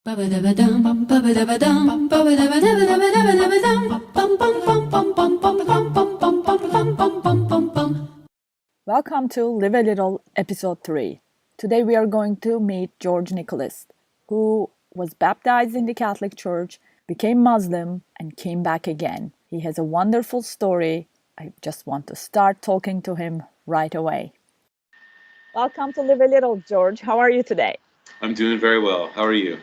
Welcome to Live a Little, Episode 3. Today we are going to meet George Nicolas, who was baptized in the Catholic Church, became Muslim, and came back again. He has a wonderful story. I just want to start talking to him right away. Welcome to Live a Little, George. How are you today? I'm doing very well. How are you?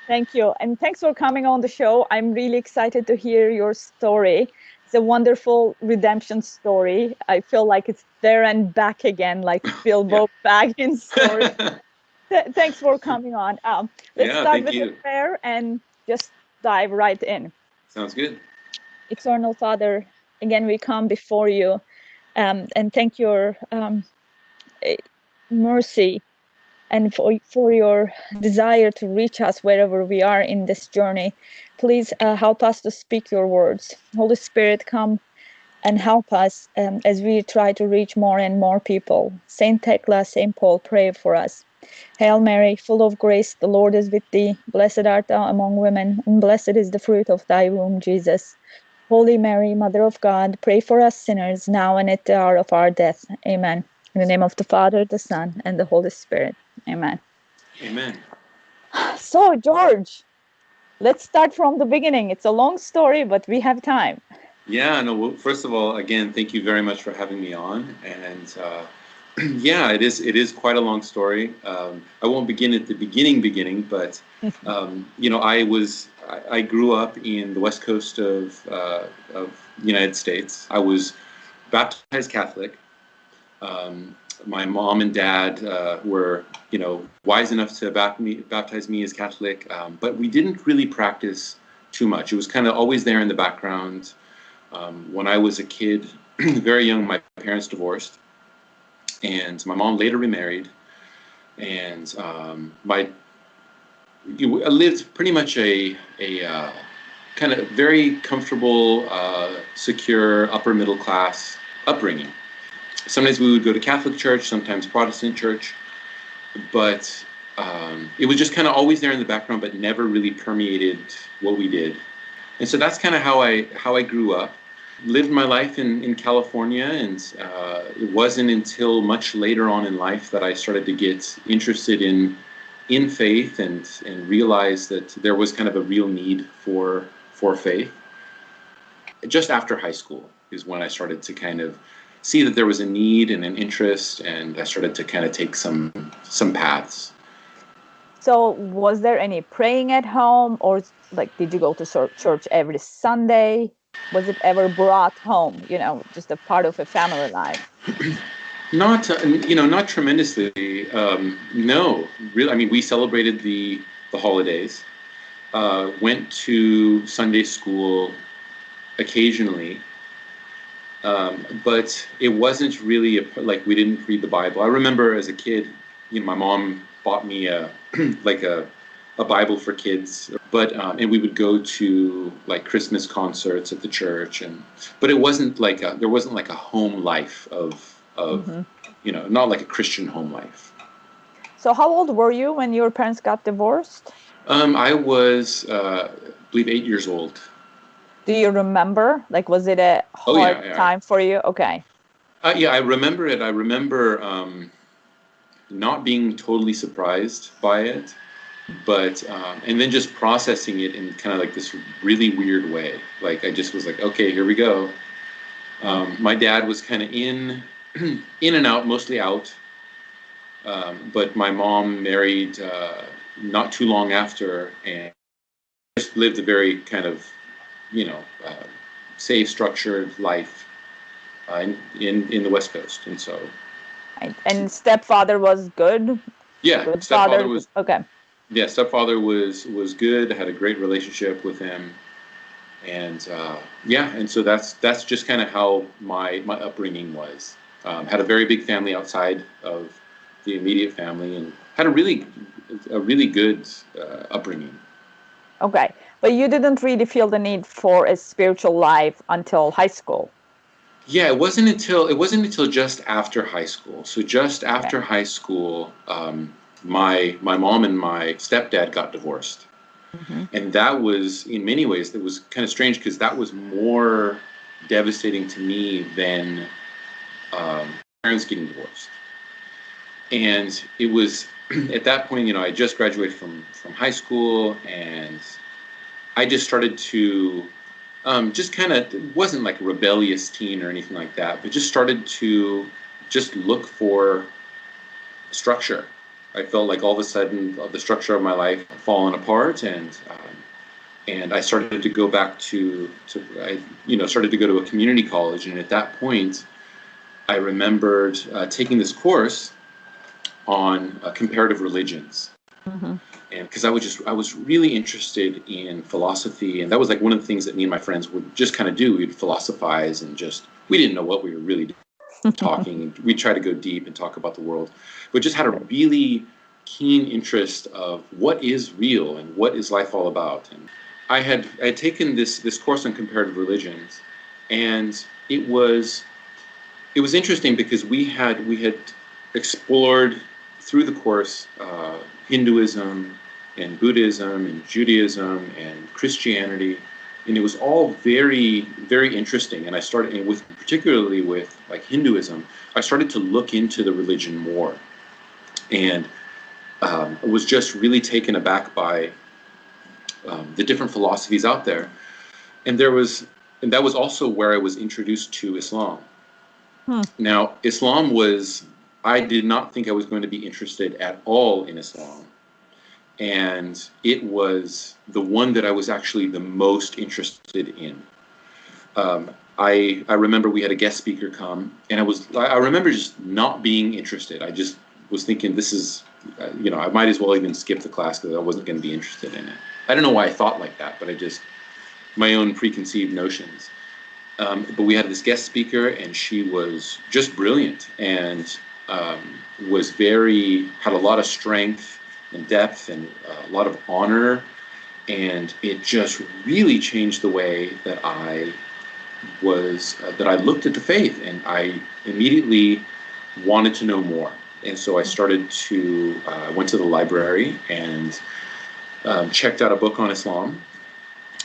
Thank you. And thanks for coming on the show. I'm really excited to hear your story. It's a wonderful redemption story. I feel like it's there and back again, like Bilbo Baggins' story. Thanks for coming on. Let's start with a prayer and just dive right in. Sounds good. Eternal Father, again, we come before you and thank your mercy and for your desire to reach us wherever we are in this journey. Please help us to speak your words. Holy Spirit, come and help us as we try to reach more and more people. Saint Thecla, Saint Paul, pray for us. Hail Mary, full of grace, the Lord is with thee. Blessed art thou among women, and blessed is the fruit of thy womb, Jesus. Holy Mary, Mother of God, pray for us sinners, now and at the hour of our death. Amen. In the name of the Father, the Son, and the Holy Spirit. Amen. Amen. So, George, let's start from the beginning. It's a long story, but we have time. Yeah, no, well, first of all, again, thank you very much for having me on. And yeah, it is quite a long story. I won't begin at the beginning, but I grew up in the west coast of the United States. I was baptized Catholic. My mom and dad were, wise enough to baptize me as Catholic, but we didn't really practice too much. It was kind of always there in the background. When I was a kid, very young, my parents divorced, and my mom later remarried, and I lived pretty much a kind of very comfortable, secure, upper middle class upbringing. Sometimes we would go to Catholic church, sometimes Protestant church, but it was just kind of always there in the background, but never really permeated what we did. And so that's kind of how I grew up. Lived my life in California, and it wasn't until much later on in life that I started to get interested in faith and realize that there was kind of a real need for faith. Just after high school is when I started to kind of see that there was a need and an interest, and I started to kind of take some paths. So was there any praying at home, or did you go to church every Sunday? Was it ever brought home, just a part of a family life? Not tremendously. No, really. I mean, we celebrated the holidays, went to Sunday school occasionally, but it wasn't really we didn't read the Bible. I remember as a kid, my mom bought me a Bible for kids, but and we would go to Christmas concerts at the church, but it wasn't there wasn't a home life of not like a Christian home life. So how old were you when your parents got divorced? I was, I believe, 8 years old. Do you remember? Was it a hard time for you? Okay. Yeah, I remember it. I remember not being totally surprised by it, but and then just processing it in kind of this really weird way. I just was okay, here we go. My dad was kind of in and out, mostly out. But my mom married not too long after, and just lived a very kind of, safe, structured life in the West Coast, and so. And stepfather was good. Yeah, good stepfather was okay. Yeah, stepfather was good. I had a great relationship with him, and and so that's just kind of how my upbringing was. Had a very big family outside of the immediate family, and had a really good upbringing. Okay, but you didn't really feel the need for a spiritual life until high school. Yeah, it wasn't until just after high school. So just after high school, my mom and my stepdad got divorced, Mm-hmm. And that was, in many ways, that was kind of strange because that was more devastating to me than parents getting divorced. And it was at that point, I just graduated from high school, and I just started to just kind of, it wasn't like a rebellious teen or anything like that, but just started to just look for structure. I felt like all of a sudden the structure of my life had fallen apart, and I started to go back started to go to a community college, and at that point, I remembered taking this course on comparative religions. Mm-hmm. And because I was really interested in philosophy, and that was like one of the things that me and my friends would just kind of do. We'd philosophize and we didn't know what we were really talking. We'd try to go deep and talk about the world, but just had a really keen interest of what is real and what is life all about. And I had taken this course on comparative religions, and it was interesting because we had explored through the course Hinduism and Buddhism and Judaism and Christianity, and it was all very, very interesting. And I started, and particularly with like Hinduism, I started to look into the religion more, and was just really taken aback by the different philosophies out there. And that was also where I was introduced to Islam. Now, I did not think I was going to be interested at all in Islam. And it was the one that I was actually the most interested in. I remember we had a guest speaker come, and I remember just not being interested. I just was thinking, this is, I might as well even skip the class because I wasn't going to be interested in it. I don't know why I thought like that, but my own preconceived notions. But we had this guest speaker, and she was just brilliant, and had a lot of strength and depth and a lot of honor, and it just really changed the way that I looked at the faith, and I immediately wanted to know more. And so I started to went to the library and checked out a book on Islam,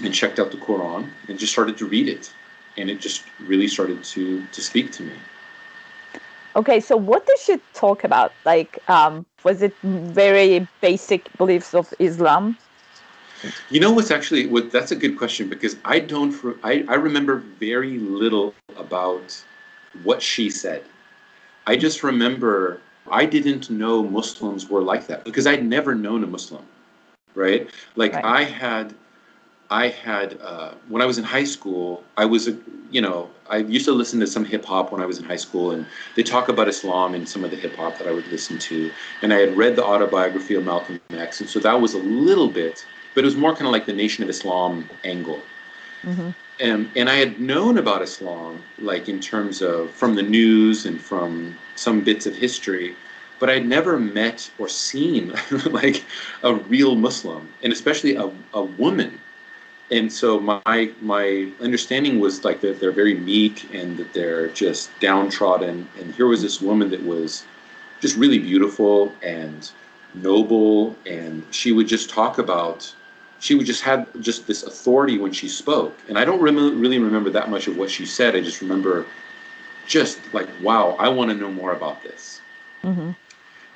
and checked out the Quran, and just started to read it, and it just really started to speak to me. Okay, so what did she talk about? Like, was it very basic beliefs of Islam? That's a good question, because I remember very little about what she said. I just remember I didn't know Muslims were like that, because I'd never known a Muslim, right? Like Right. I had when I was in high school, I used to listen to some hip hop when I was in high school, and they talk about Islam in some of the hip hop that I would listen to. And I had read the autobiography of Malcolm X, and so that was a little bit, but it was more kind of like the Nation of Islam angle. Mm-hmm. And I had known about Islam, like in terms of from the news and from some bits of history, but I'd never met or seen like a real Muslim, and especially a woman. And so my understanding was like that they're very meek and that they're just downtrodden. And here was this woman that was just really beautiful and noble, and she would just had just this authority when she spoke. And I don't really remember that much of what she said. I just remember just like, wow, I want to know more about this. Mm-hmm.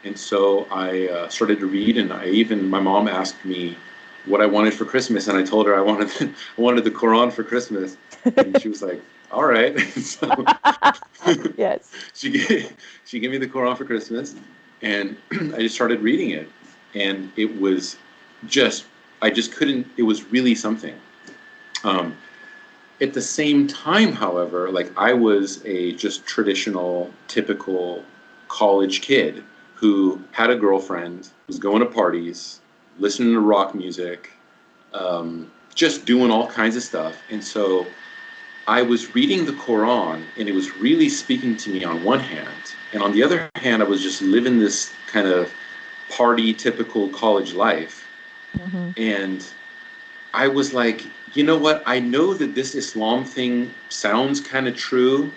And so I started to read, and my mom asked me what I wanted for Christmas, and I told her I wanted the Quran for Christmas, and she was like, "All right." So Yes. she gave me the Quran for Christmas, and I just started reading it, and it was I just couldn't. It was really something. At the same time, however, like I was a just traditional, typical college kid who had a girlfriend, was going to parties, listening to rock music, just doing all kinds of stuff. And so I was reading the Quran, and it was really speaking to me on one hand. And on the other hand, I was just living this kind of party, typical college life. Mm-hmm. And I was like, you know what? I know that this Islam thing sounds kind of true,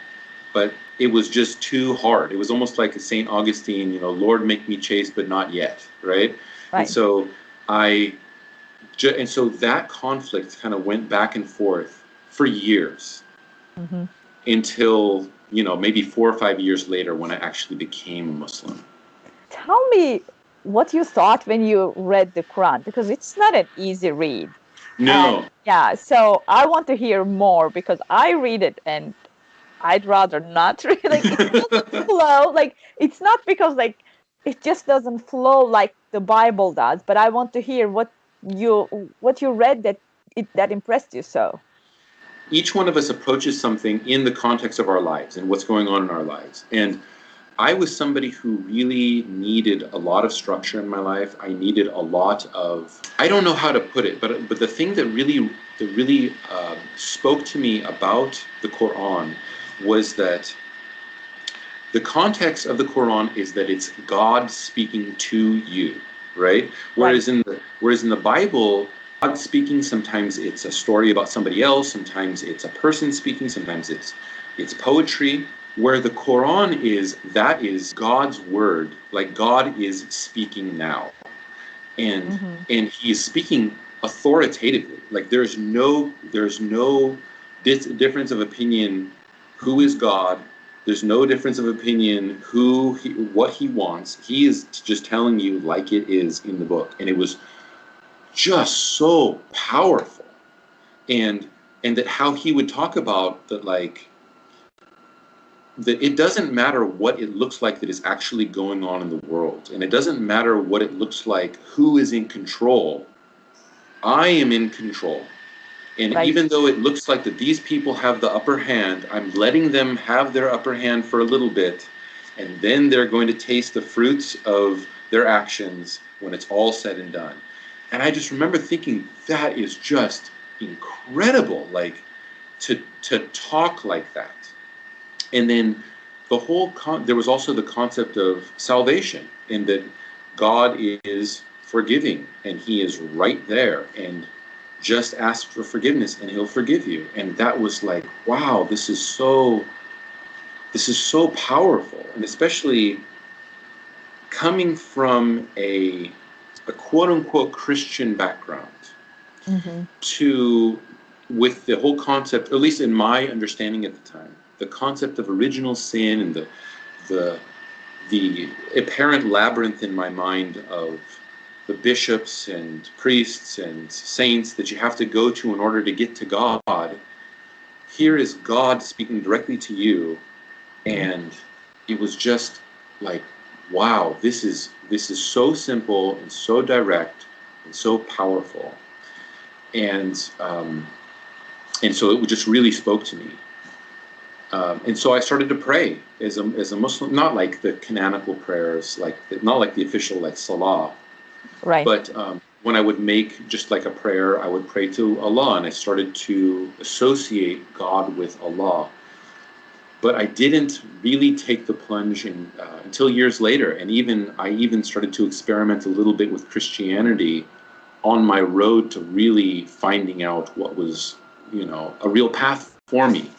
but it was just too hard. It was almost like a St. Augustine, Lord, make me chaste, but not yet, right? And Right. so I And so that conflict kind of went back and forth for years until, maybe 4 or 5 years later when I actually became a Muslim. Tell me what you thought when you read the Quran, because it's not an easy read. No. And yeah, so I want to hear more because I read it and I'd rather not read. Like it doesn't flow. Like it's not because like it just doesn't flow like the Bible does. But I want to hear what you read that impressed you so. Each one of us approaches something in the context of our lives and what's going on in our lives. And I was somebody who really needed a lot of structure in my life. I needed a lot of, I don't know how to put it, but the thing that really spoke to me about the Quran was that the context of the Quran is that it's God speaking to you, right? Whereas in the Bible, God speaking, sometimes it's a story about somebody else, sometimes it's a person speaking, sometimes it's poetry. Where the Quran that is God's word, like God is speaking now. And he is speaking authoritatively. Like there's no difference of opinion who is God. There's no difference of opinion what he wants. He is just telling you like it is in the book. And it was just so powerful. And that how he would talk about that, like, that it doesn't matter what it looks like that is actually going on in the world. And it doesn't matter what it looks like, who is in control. I am in control. And even though it looks like that these people have the upper hand, I'm letting them have their upper hand for a little bit. And then they're going to taste the fruits of their actions when it's all said and done. And I just remember thinking, that is just incredible, like to talk like that. And then there was also the concept of salvation, in that God is forgiving and he is right there, and just ask for forgiveness and he'll forgive you. And that was like, wow, this is so powerful. And especially coming from a quote unquote Christian background, with the whole concept, at least in my understanding at the time, the concept of original sin and the apparent labyrinth in my mind of the bishops and priests and saints that you have to go to in order to get to God. Here is God speaking directly to you, and it was just like, wow, this is so simple and so direct and so powerful, and so it just really spoke to me. And so I started to pray as a Muslim, not like the canonical prayers, not like the official like Salah, but when I would make just like a prayer, I would pray to Allah, and I started to associate God with Allah. But I didn't really take the plunge until years later, and I even started to experiment a little bit with Christianity on my road to really finding out what was, a real path for me.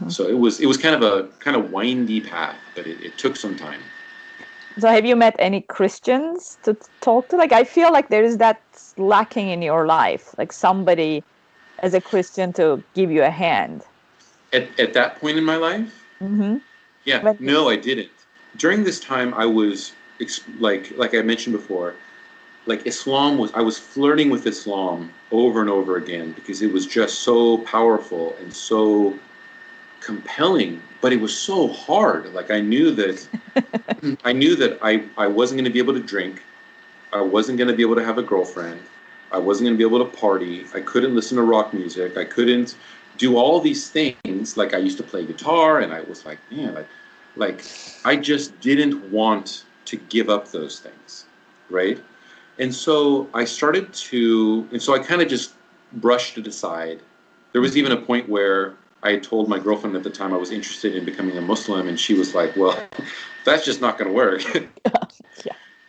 So it was kind of windy path, but it took some time. So have you met any Christians to talk to? Like, I feel like there is that lacking in your life, like somebody as a Christian to give you a hand. At that point in my life? Yeah, no, I didn't. During this time, I was, like I mentioned before, like I was flirting with Islam over and over again because it was just so powerful and so compelling, but it was so hard. Like I knew that I wasn't going to be able to drink. I wasn't going to be able to have a girlfriend. I wasn't going to be able to party. I couldn't listen to rock music. I couldn't do all these things. Like I used to play guitar, and I was like, man, like I just didn't want to give up those things, right? And so I I kind of just brushed it aside. There was even a point where I had told my girlfriend at the time I was interested in becoming a Muslim, and she was like, well, that's just not going to work.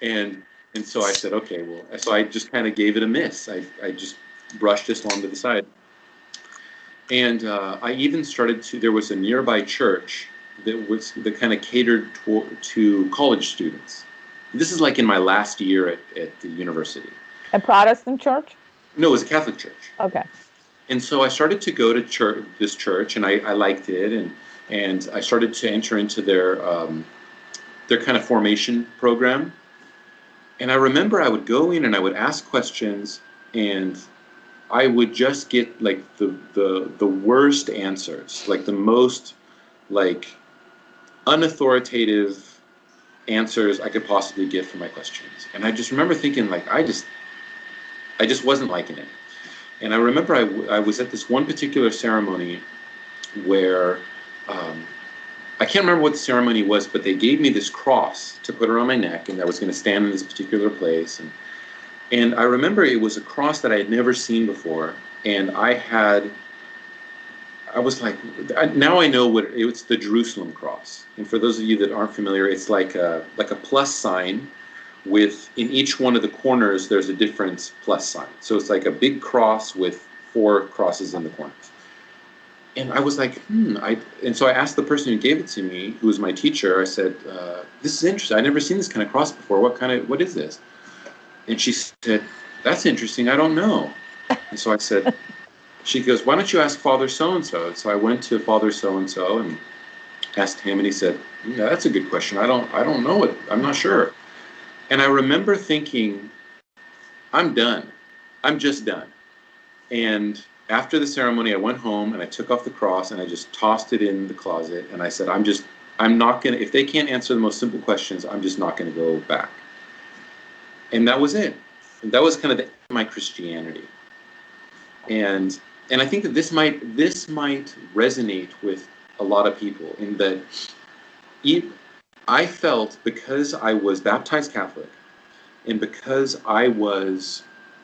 And so I said, okay, well, so I just kind of gave it a miss. I just brushed Islam to the side. And I even there was a nearby church that kind of catered to college students. This is like in my last year at the university. A Protestant church? No, it was a Catholic church. Okay. And so I started to go to this church, and I liked it, and I started to enter into their kind of formation program. And I remember I would go in and I would ask questions, and I would just get like the worst answers, like the most like unauthoritative answers I could possibly get for my questions. And I just remember thinking like I just wasn't liking it. And I remember I was at this one particular ceremony where I can't remember what the ceremony was, but they gave me this cross to put around my neck, and I was going to stand in this particular place. And I remember it was a cross that I had never seen before, and I was like, now I know what it's the Jerusalem cross. And for those of you that aren't familiar, it's like a plus sign with, in each one of the corners there's a different plus sign. So it's like a big cross with 4 crosses in the corners. And I was like, and so I asked the person who gave it to me, who was my teacher, I said, this is interesting. I've never seen this kind of cross before. What is this? And she said, that's interesting. I don't know. And so I said, she goes, why don't you ask Father so-and-so? So I went to Father so-and-so and asked him, and he said, yeah, that's a good question. I don't know it. I'm not sure. And I remember thinking, I'm done. I'm just done. And after the ceremony, I went home and I took off the cross and I just tossed it in the closet. And I said, I'm not going to, if they can't answer the most simple questions, I'm just not going to go back. And that was it. And that was kind of the end of my Christianity. And I think that this might resonate with a lot of people, in that I felt, because I was baptized Catholic and because I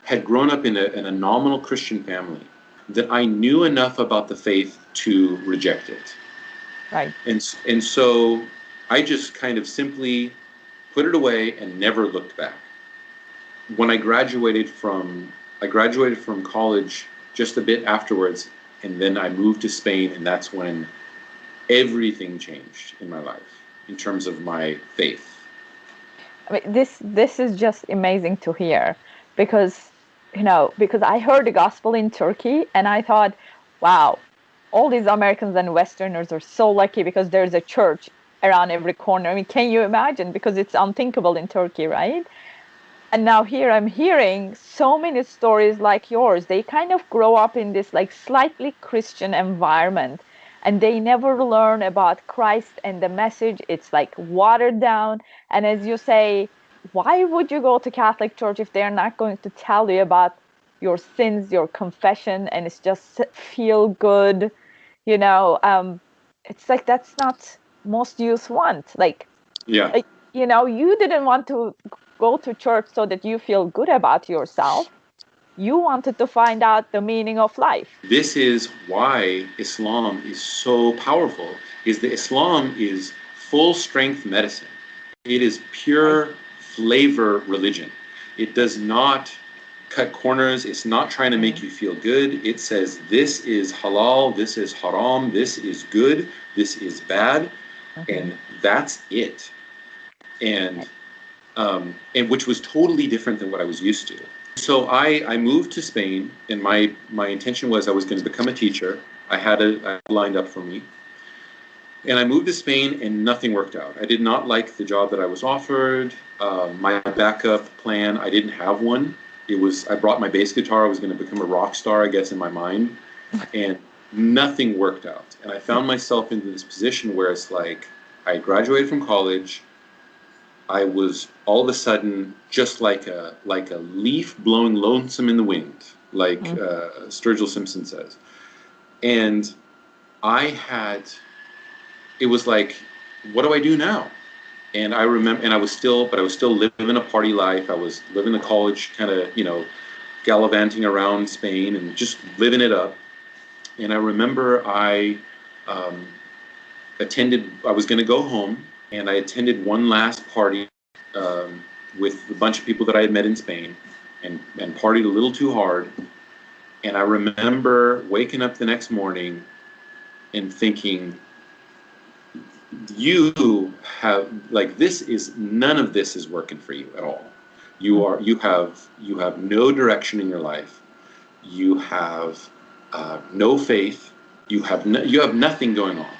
had grown up in a nominal Christian family, that I knew enough about the faith to reject it. Right. And so I just kind of simply put it away and never looked back. When I graduated from college just a bit afterwards, and then I moved to Spain, and that's when everything changed in my life in terms of my faith. I mean, this is just amazing to hear, because I heard the gospel in Turkey and I thought, wow, all these Americans and Westerners are so lucky because there's a church around every corner. I mean, can you imagine? Because it's unthinkable in Turkey, right? And now here I'm hearing so many stories like yours. They kind of grow up in this like slightly Christian environment, and they never learn about Christ and the message. It's like watered down. And as you say, why would you go to Catholic Church if they're not going to tell you about your sins, your confession, and it's just feel good, you know? It's like that's not most youth want. Yeah. You didn't want to go to church so that you feel good about yourself. You wanted to find out the meaning of life. This is why Islam is so powerful, is that Islam is full strength medicine. It is pure flavor religion. It does not cut corners. It's not trying to make you feel good. It says this is halal, this is haram, this is good, this is bad, and that's it. And which was totally different than what I was used to. So I moved to Spain, and my intention was I was going to become a teacher. I had it lined up for me. And I moved to Spain, and nothing worked out. I did not like the job that I was offered. My backup plan, I didn't have one. I brought my bass guitar. I was going to become a rock star, I guess, in my mind. And nothing worked out. And I found myself into this position where it's like I graduated from college. I was all of a sudden just like a leaf blowing lonesome in the wind, like Sturgill Simpson says. And it was like, what do I do now? And I remember, and I was still living a party life. I was living the college kind of, gallivanting around Spain and just living it up. And I remember I was going to go home, and I attended one last party with a bunch of people that I had met in Spain, and partied a little too hard. And I remember waking up the next morning and thinking, none of this is working for you at all. You have no direction in your life. you have no faith, you have nothing going on.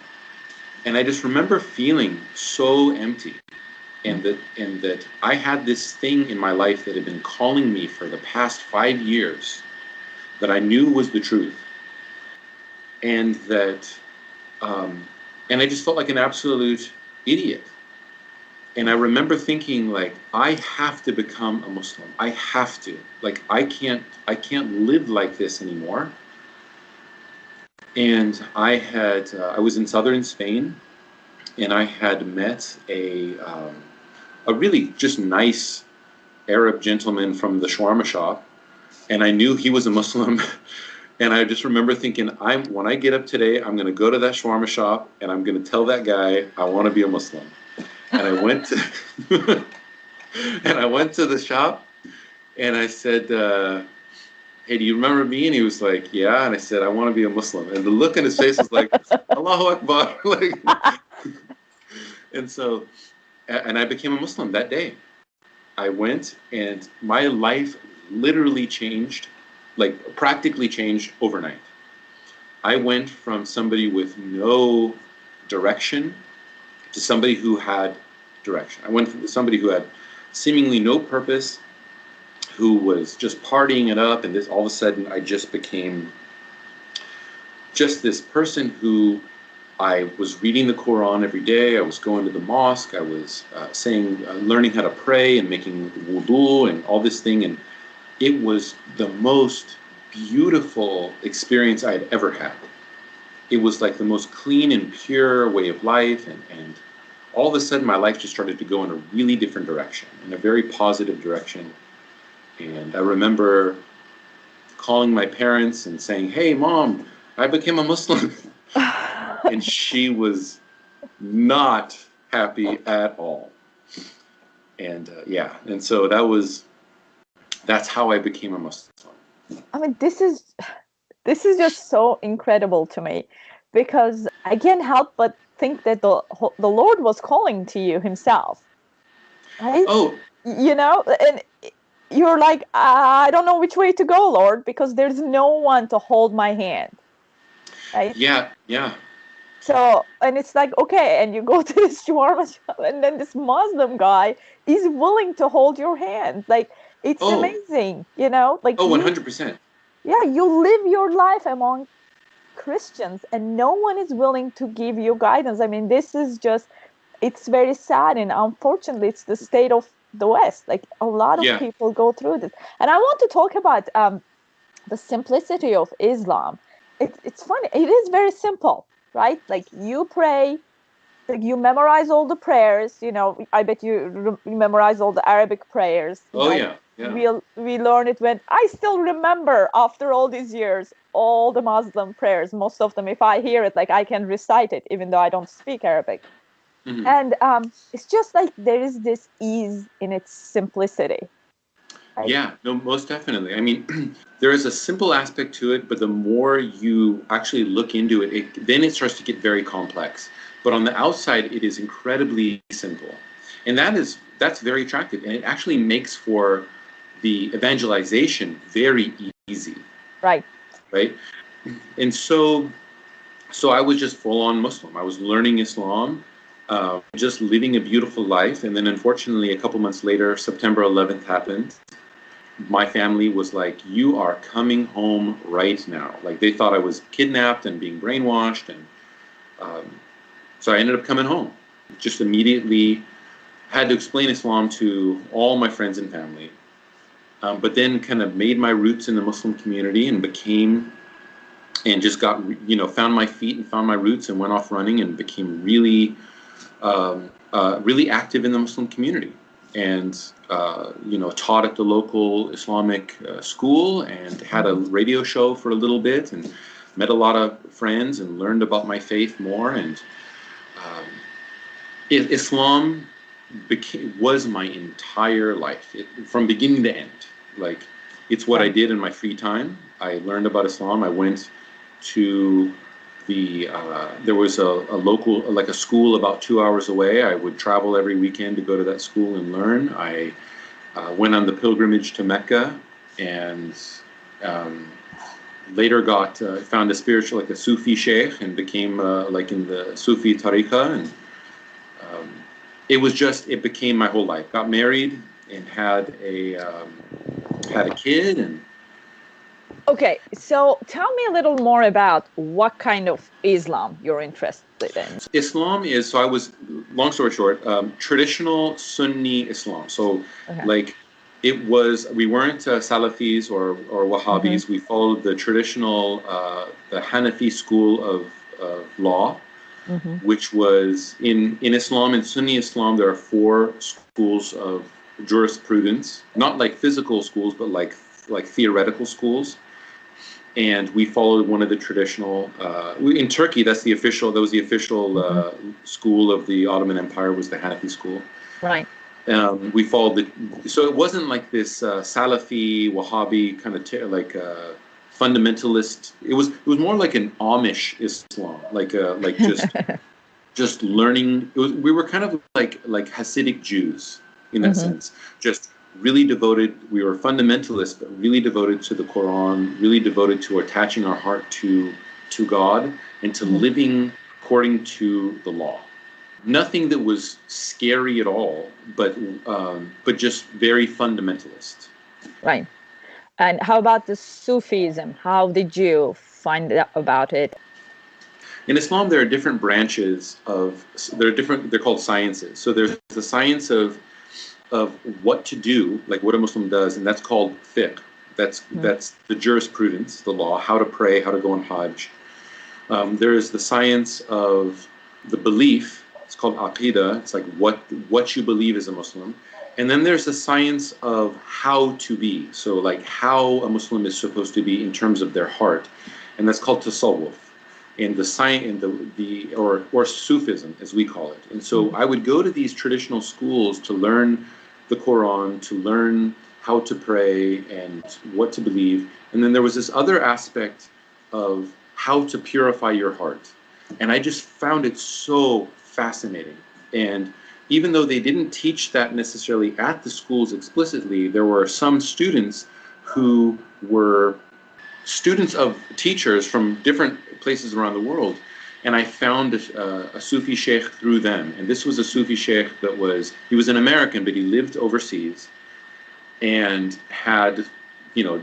And I just remember feeling so empty, and that I had this thing in my life that had been calling me for the past 5 years that I knew was the truth, and that and I just felt like an absolute idiot. And I remember thinking, like, I have to become a Muslim. I have to. Like, I can't live like this anymore. And I was in southern Spain, and I had met a really just nice Arab gentleman from the shawarma shop, and I knew he was a Muslim. And I just remember thinking, when I get up today, I'm going to go to that shawarma shop, and I'm going to tell that guy I want to be a Muslim. And I went to and I went to the shop, and I said, "Hey, do you remember me?" And he was like, "Yeah." And I said, "I want to be a Muslim." And the look in his face was like, "Allahu Akbar!" Like, and I became a Muslim that day. I went, and my life literally changed, like practically changed overnight. I went from somebody with no direction to somebody who had direction. I went from somebody who had seemingly no purpose, who was just partying it up, and this all of a sudden I just became just this person who I was reading the Quran every day. I was going to the mosque. I was learning how to pray and making wudu and all this thing, and it was the most beautiful experience I had ever had. It was like the most clean and pure way of life, and all of a sudden my life just started to go in a really different direction, in a very positive direction. And I remember calling my parents and saying, "Hey, Mom, I became a Muslim." And she was not happy at all. And and so that's how I became a Muslim. I mean, this is just so incredible to me, because I can't help but think that the Lord was calling to you himself, right? Oh, You know, and you're like, I don't know which way to go, Lord, because there's no one to hold my hand, right? yeah. So, and it's like, okay, and you go to this shawarma shop, and then this Muslim guy is willing to hold your hand. Like, it's Oh, amazing, you know, like oh, you, 100%. yeah, you live your life among Christians, and no one is willing to give you guidance. I mean, this is just, it's very sad, and unfortunately, it's the state of the West. Like, a lot of Yeah, people go through this. And I want to talk about the simplicity of Islam. It's funny. It is very simple, right? Like, you pray, like you memorize all the prayers. You know, I bet you memorize all the Arabic prayers. You oh know, yeah. we learn it when I still remember after all these years all the Muslim prayers. Most of them, if I hear it, like I can recite it, even though I don't speak Arabic. Hmm. And it's just like there is this ease in its simplicity. Right? Yeah, no, most definitely. I mean, there is a simple aspect to it, but the more you actually look into it, then it starts to get very complex. But on the outside, it is incredibly simple, and that's very attractive, and it actually makes for the evangelization very easy, Right. right? And so I was just full on Muslim. I was learning Islam, just living a beautiful life, and then unfortunately, a couple months later, September 11th happened. My family was like, "You are coming home right now." Like, they thought I was kidnapped and being brainwashed, and um, so I ended up coming home. Just immediately had to explain Islam to all my friends and family, but then kind of made my roots in the Muslim community and just got, found my feet and found my roots and went off running and became really really active in the Muslim community, and taught at the local Islamic school, and had a radio show for a little bit, and met a lot of friends and learned about my faith more. And um, Islam was my entire life, from beginning to end. Like, it's what I Right. did in my free time. I learned about Islam. I went to there was a local, like a school about 2 hours away. I would travel every weekend to go to that school and learn. I went on the pilgrimage to Mecca, and um, later found a spiritual, like a Sufi sheikh, and became like in the Sufi tariqa, and it became my whole life. Got married and had a kid, and Okay, so tell me a little more about what kind of Islam you're interested in. Islam is, so I was, long story short, traditional Sunni Islam. So Okay. like we weren't Salafis or Wahhabis. We followed the traditional, the Hanafi school of law, which was in Islam, in Sunni Islam, there are 4 schools of jurisprudence, not like physical schools, but like theoretical schools. And we followed one of the traditional, in Turkey, that was the official school of the Ottoman Empire, was the Hanafi school. Right. We followed so it wasn't like this Salafi, Wahhabi kind of fundamentalist. It was more like an Amish Islam, like just learning. We were kind of like Hasidic Jews in that sense, just really devoted. We were fundamentalists, but really devoted to the Quran, really devoted to attaching our heart to God and to living according to the law. Nothing that was scary at all, but just very fundamentalist. Right. And how about the Sufism? How did you find out about it? In Islam, there are different branches they're called sciences. So there's the science of what to do, like what a Muslim does, and that's called fiqh. That's the jurisprudence, the law, how to pray, how to go on Hajj. There is the science of the belief. It's called aqidah. It's like what you believe as a Muslim. And then there's the science of how to be. So like how a Muslim is supposed to be in terms of their heart. And that's called tasawwuf. And the science, and or Sufism, as we call it. And so I would go to these traditional schools to learn the Quran, to learn how to pray and what to believe. And then there was this other aspect of how to purify your heart. And I just found it so fascinating. And even though they didn't teach that necessarily at the schools explicitly, there were some students who were students of teachers from different places around the world. And I found a Sufi sheikh through them. And this was a Sufi sheikh he was an American, but he lived overseas and had,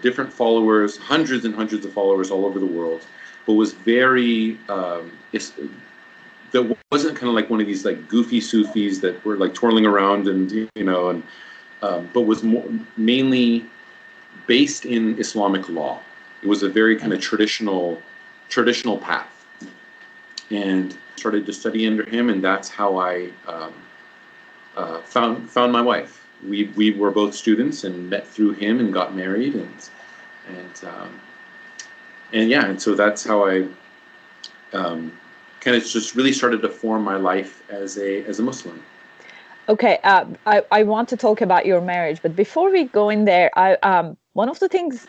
different followers, hundreds and hundreds of followers all over the world, but was very, that wasn't kind of like one of these like goofy Sufis that were like twirling around but was mainly based in Islamic law. It was a very kind of traditional path, and started to study under him, and that's how I found my wife. We were both students and met through him and got married, and so that's how I kind of just really started to form my life as a Muslim. Okay, I want to talk about your marriage, but before we go in there, one of the things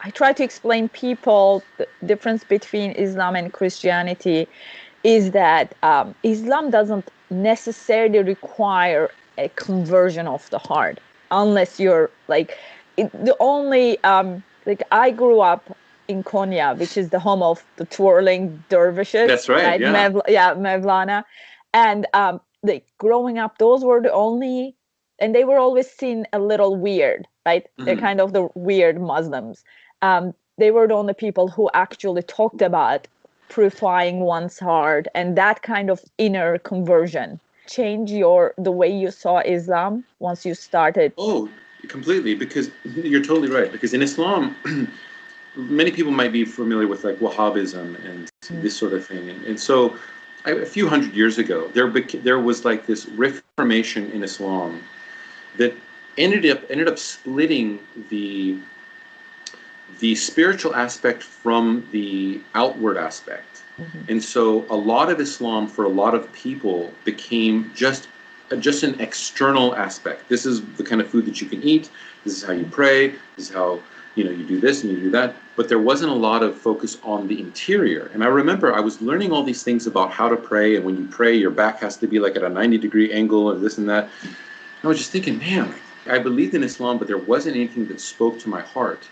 I try to explain people the difference between Islam and Christianity is that Islam doesn't necessarily require a conversion of the heart, unless you're like I grew up in Konya, which is the home of the twirling dervishes. That's right. Yeah. Mevlana, and growing up, those were the only, and they were always seen a little weird, right? They're kind of the weird Muslims. They were the only people who actually talked about purifying one's heart and that kind of inner conversion. Change the way you saw Islam once you started? Oh, completely, because you're totally right. Because in Islam, many people might be familiar with like Wahhabism and this sort of thing. And so a few hundred years ago, there was like this reformation in Islam that ended up splitting the spiritual aspect from the outward aspect. And so a lot of Islam for a lot of people became just an external aspect. This is the kind of food that you can eat. This is how you pray. This is how you do this and you do that. But there wasn't a lot of focus on the interior. And I remember I was learning all these things about how to pray. And when you pray, your back has to be like at a 90-degree angle and this and that. I was just thinking, man, I believed in Islam, but there wasn't anything that spoke to my heart.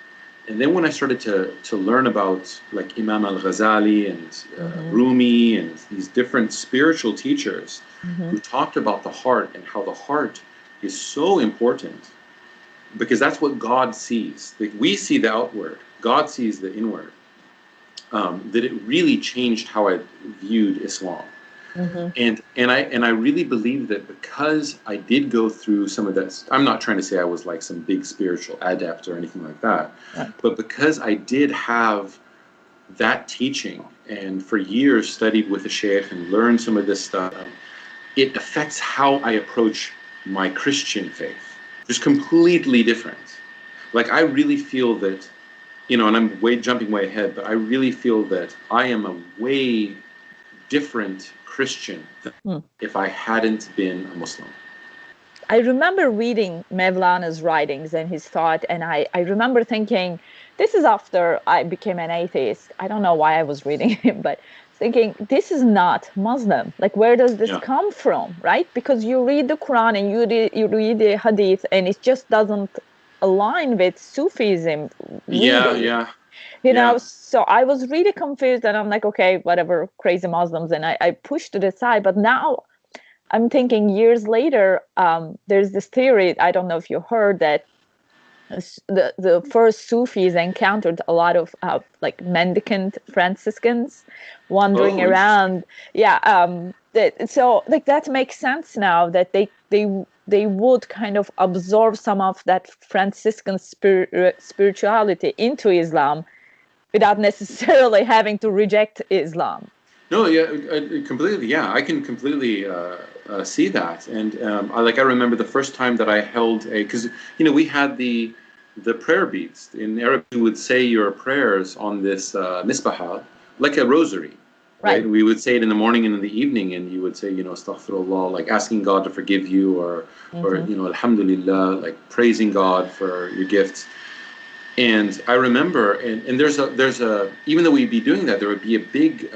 And then when I started to learn about like Imam al-Ghazali and Rumi and these different spiritual teachers who talked about the heart and how the heart is so important, because that's what God sees. Like we see the outward, God sees the inward. That it really changed how I viewed Islam. And I really believe that because I did go through some of that. I'm not trying to say I was like some big spiritual adept or anything like that, but because I did have that teaching and for years studied with a sheikh and learned some of this stuff, it affects how I approach my Christian faith. It's completely different. Like I really feel that, and I'm jumping way ahead, but I really feel that I am a way different Christian than if I hadn't been a Muslim. I remember reading Mevlana's writings and his thought, and I remember thinking, this is after I became an atheist. I don't know why I was reading him, but thinking, this is not Muslim. Like, where does this come from, right? Because you read the Quran and you read the Hadith, and it just doesn't align with Sufism, really. So I was really confused, and I'm like, okay, whatever, crazy Muslims, and I pushed it aside. But now I'm thinking years later, there's this theory, I don't know if you heard, that the first Sufis encountered a lot of like mendicant Franciscans wandering around. So like that makes sense now, that they would kind of absorb some of that Franciscan spirituality into Islam without necessarily having to reject Islam. No, yeah, completely. Yeah, I can completely see that. And I remember the first time that I held because we had the prayer beads in Arabic. You would say your prayers on this misbaha, like a rosary, right? We would say it in the morning and in the evening, and you would say, astaghfirullah, like asking God to forgive you, or alhamdulillah, like praising God for your gifts. And I remember, and there's a even though we'd be doing that, there would be a big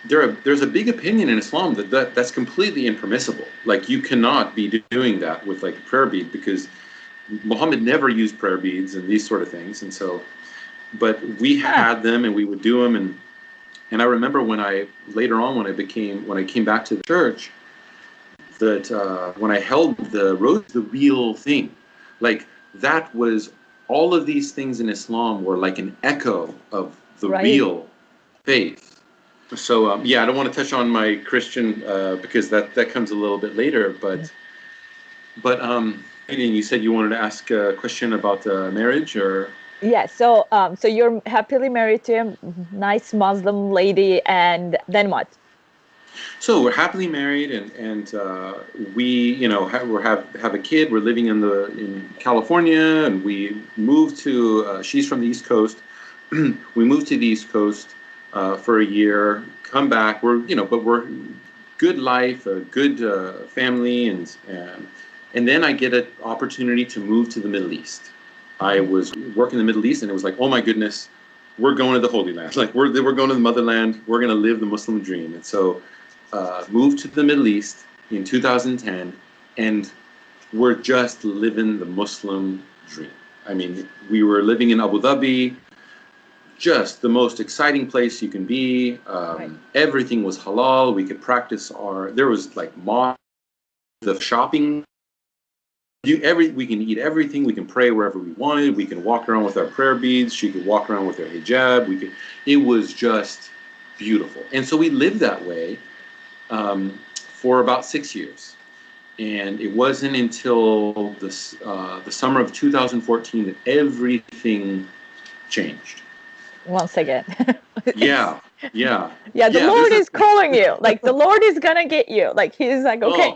there's a big opinion in Islam that's completely impermissible. Like you cannot be doing that with like a prayer bead, because Muhammad never used prayer beads and these sort of things. And so, but we had them and we would do them. And I remember when I came back to the church, that when I held the rose, the real thing, like that was, all of these things in Islam were like an echo of the real faith. So I don't want to touch on my Christian because that comes a little bit later. But you said you wanted to ask a question about marriage, or so you're happily married to a nice Muslim lady, and then what? So we're happily married, and we have a kid. We're living in California, and we moved to. She's from the East Coast. We moved to the East Coast for a year. Come back. But we're good life, a good family, and then I get an opportunity to move to the Middle East. I was working in the Middle East, and it was like, oh my goodness, we're going to the Holy Land. Like we're going to the motherland. We're going to live the Muslim dream, and so. Moved to the Middle East in 2010, and we're just living the Muslim dream. I mean, we were living in Abu Dhabi, just the most exciting place you can be. Everything was halal. We could practice there was like the shopping. We can eat everything. We can pray wherever we wanted. We can walk around with our prayer beads. She could walk around with her hijab. It was just beautiful. And so we lived that way for about 6 years, and it wasn't until the summer of 2014 that everything changed. Once again. The Lord is calling you. Like the Lord is gonna get you. Like he's like, okay,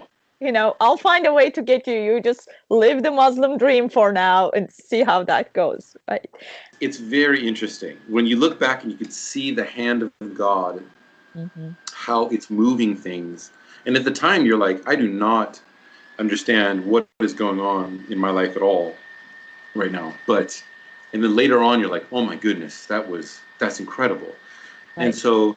I'll find a way to get you. You just live the Muslim dream for now and see how that goes, right? It's very interesting when you look back and you can see the hand of God, how it's moving things. And at the time you're like, I do not understand what is going on in my life at all right now. And then later on you're like, oh my goodness, that's incredible. Right. And so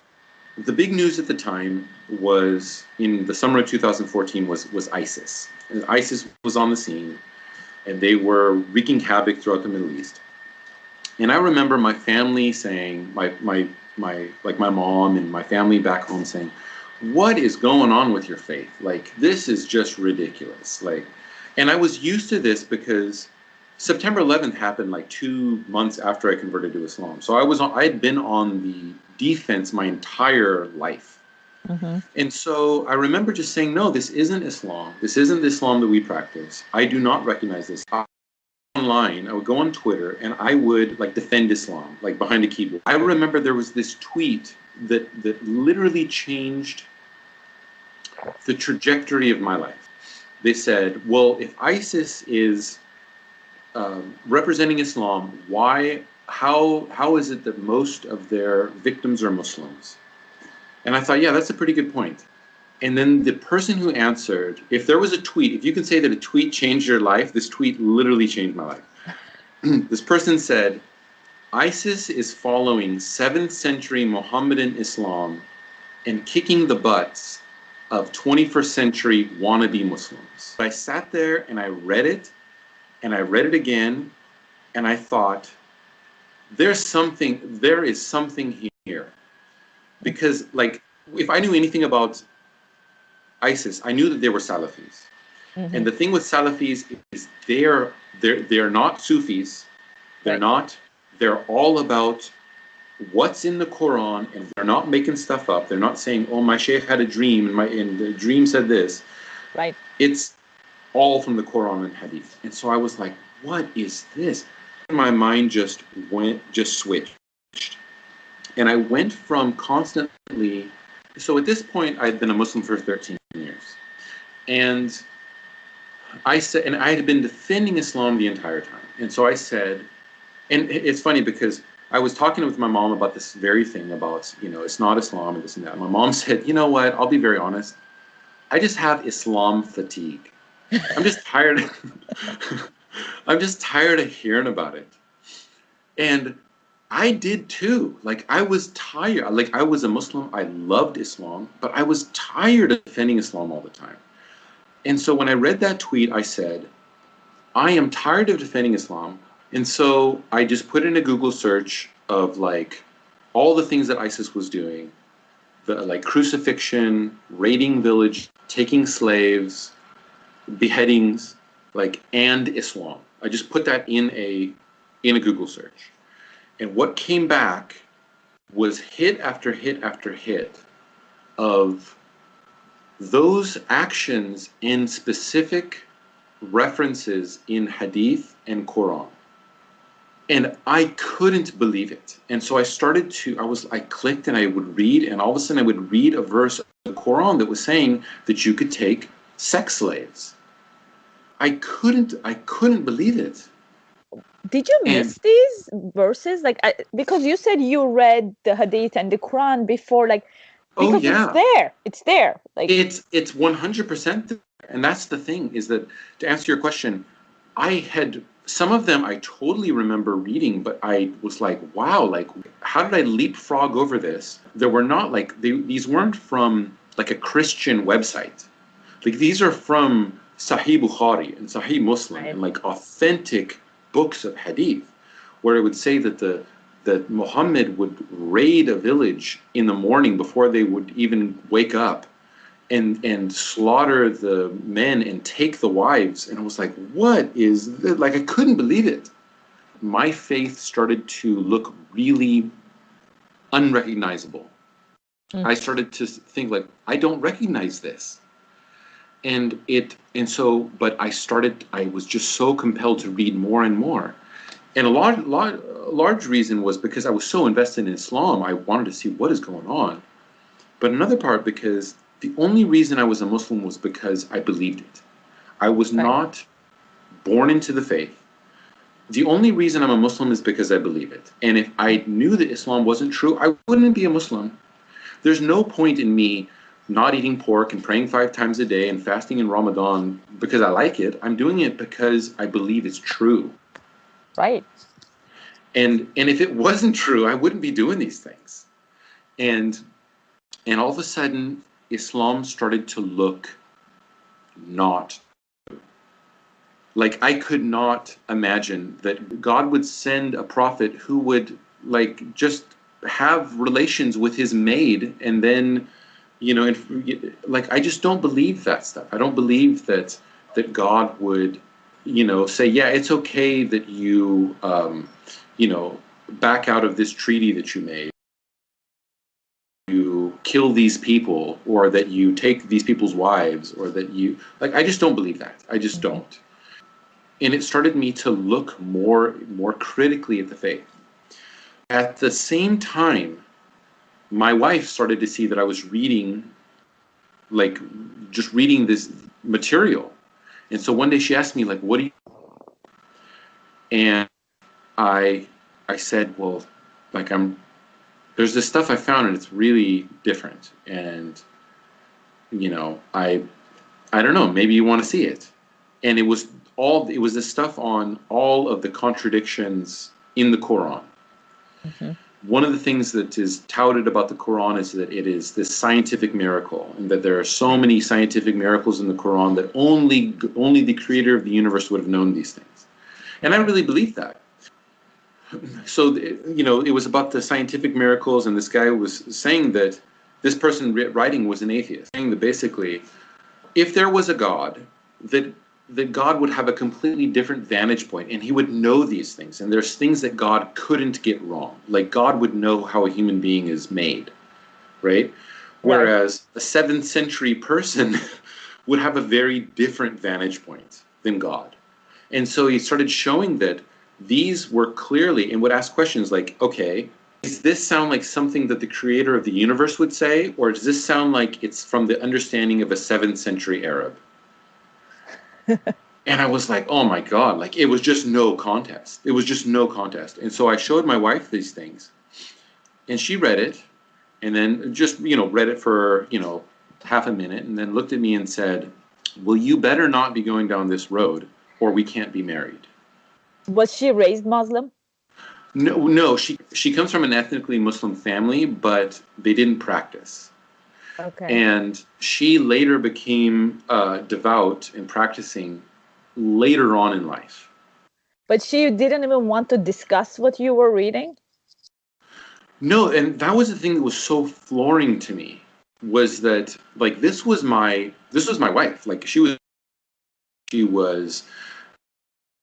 the big news at the time was, in the summer of 2014, was ISIS. And ISIS was on the scene, and they were wreaking havoc throughout the Middle East. And I remember my family saying, my mom and my family back home saying, what is going on with your faith? Like, this is just ridiculous. Like, and I was used to this because September 11th happened like 2 months after I converted to Islam. So I had been on the defense my entire life. And so I remember just saying, no, this isn't Islam. This isn't the Islam that we practice. I do not recognize this. Online, I would go on Twitter and I would like defend Islam, like behind a keyboard. I remember there was this tweet that literally changed the trajectory of my life. They said, well, if ISIS is representing Islam, how is it that most of their victims are Muslims? And I thought, yeah, that's a pretty good point. And then the person who answered, if there was a tweet, if you can say that a tweet changed your life, this tweet literally changed my life. This person said, ISIS is following 7th century Mohammedan Islam and kicking the butts of 21st century wannabe Muslims. I sat there and I read it, and I read it again, and I thought, there is something here. Because like, if I knew anything about ISIS, I knew that they were Salafis. And the thing with Salafis is they're not Sufis. They're all about what's in the Quran, and they're not making stuff up. They're not saying, oh, my sheikh had a dream and the dream said this. Right. It's all from the Quran and Hadith. And so I was like, what is this? And my mind just switched. And I went from constantly, so at this point, I'd been a Muslim for 13 years. And I said, and I had been defending Islam the entire time. And so I said, and it's funny because I was talking with my mom about this very thing about, it's not Islam and this and that. My mom said, you know what, I'll be very honest. I just have Islam fatigue. I'm just tired. I'm just tired of hearing about it. And I did too. Like, I was tired. Like, I was a Muslim. I loved Islam, but I was tired of defending Islam all the time. And so when I read that tweet, I said, I am tired of defending Islam. And so I just put in a Google search of like all the things that ISIS was doing, like crucifixion, raiding village, taking slaves, beheadings, like, and Islam. I just put that in a Google search. And what came back was hit after hit after hit of those actions in specific references in Hadith and Quran. And I couldn't believe it. And so I clicked and I would read, and all of a sudden I would read a verse of the Quran that was saying that you could take sex slaves. I couldn't believe it. Did you miss these verses? Like, because you said you read the Hadith and the Quran before, like, because it's there. Like, it's 100% there. And that's the thing, is that, to answer your question, some of them I totally remember reading, but I was like, wow, like, how did I leapfrog over this? There were not like, these weren't from like a Christian website. Like, these are from Sahih Bukhari and Sahih Muslim, and like authentic books of Hadith, where it would say that Muhammad would raid a village in the morning before they would even wake up, and slaughter the men and take the wives. And I was like, what is this? Like, I couldn't believe it. My faith started to look really unrecognizable. I started to think, like, I don't recognize this. But I was just so compelled to read more and more. And a large reason was because I was so invested in Islam, I wanted to see what is going on. But another part, because the only reason I was a Muslim was because I believed it. I was not born into the faith. The only reason I'm a Muslim is because I believe it. And if I knew that Islam wasn't true, I wouldn't be a Muslim. There's no point in me not eating pork and praying 5 times a day and fasting in Ramadan because I like it. I'm doing it because I believe it's true. Right. And if it wasn't true, I wouldn't be doing these things. And all of a sudden, Islam started to look not true. Like, I could not imagine that God would send a prophet who would, like, just have relations with his maid, and then, like, I just don't believe that stuff. I don't believe that God would, say, yeah, it's okay that you know, back out of this treaty that you made, you kill these people, or that you take these people's wives, or that you, like, I just don't believe that. I just Mhm. don't. And it started me to look more critically at the faith. At the same time, my wife started to see that I was reading, like, just reading this material. And so one day she asked me, like, what do you, and I I said, well, like, there's this stuff I found and it's really different. And, I don't know, maybe you want to see it. And it was this stuff on all of the contradictions in the Quran. Mhm. One of the things that is touted about the Quran is that it is this scientific miracle, and that there are so many scientific miracles in the Quran that only the creator of the universe would have known these things. And I Right. really believe that. So, it was about the scientific miracles, and this guy was saying that this person writing was an atheist, saying that basically, if there was a God, that God would have a completely different vantage point, and he would know these things. And there's things that God couldn't get wrong. Like, God would know how a human being is made, right? Right. Whereas a 7th century person would have a very different vantage point than God. And so he started showing that these were clearly, and would ask questions like, okay, does this sound like something that the creator of the universe would say, or does this sound like it's from the understanding of a 7th century Arab? And I was like, oh my God, like, it was just no contest. It was just no contest. And so I showed my wife these things, and she read it, and then just, read it for, half a minute, and then looked at me and said, well, you better not be going down this road, or we can't be married. Was she raised Muslim? No, no, she comes from an ethnically Muslim family, but they didn't practice. Okay. And she later became devout and practicing later on in life. But she didn't even want to discuss what you were reading? No, and that was the thing that was so flooring to me, was that, like, this was my wife. Like, she was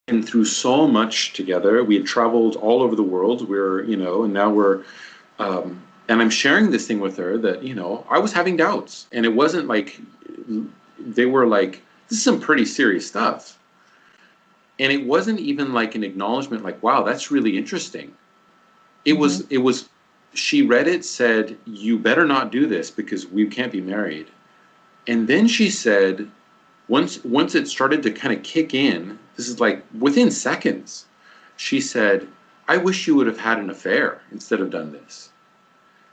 been through so much together. We had traveled all over the world. And now and I'm sharing this thing with her that, I was having doubts, and it wasn't like they were like, this is some pretty serious stuff. And it wasn't even like an acknowledgement, like, wow, that's really interesting. Hmm. It was, she read it, said, you better not do this because we can't be married. And then she said, once it started to kind of kick in, this is like within seconds, she said, I wish you would have had an affair instead of done this.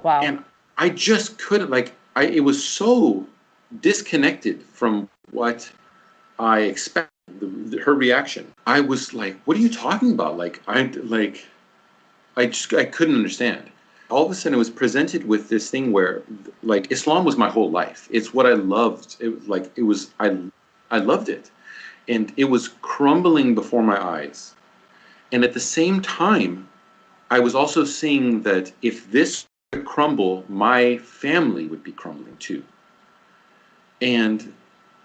Wow. And I just couldn't, like, it was so disconnected from what I expected, her reaction. I was like, what are you talking about? I couldn't understand. All of a sudden, it was presented with this thing where, like, Islam was my whole life. It's what I loved. I loved it. And it was crumbling before my eyes. And at the same time, I was also seeing that if this would crumble, my family would be crumbling too. And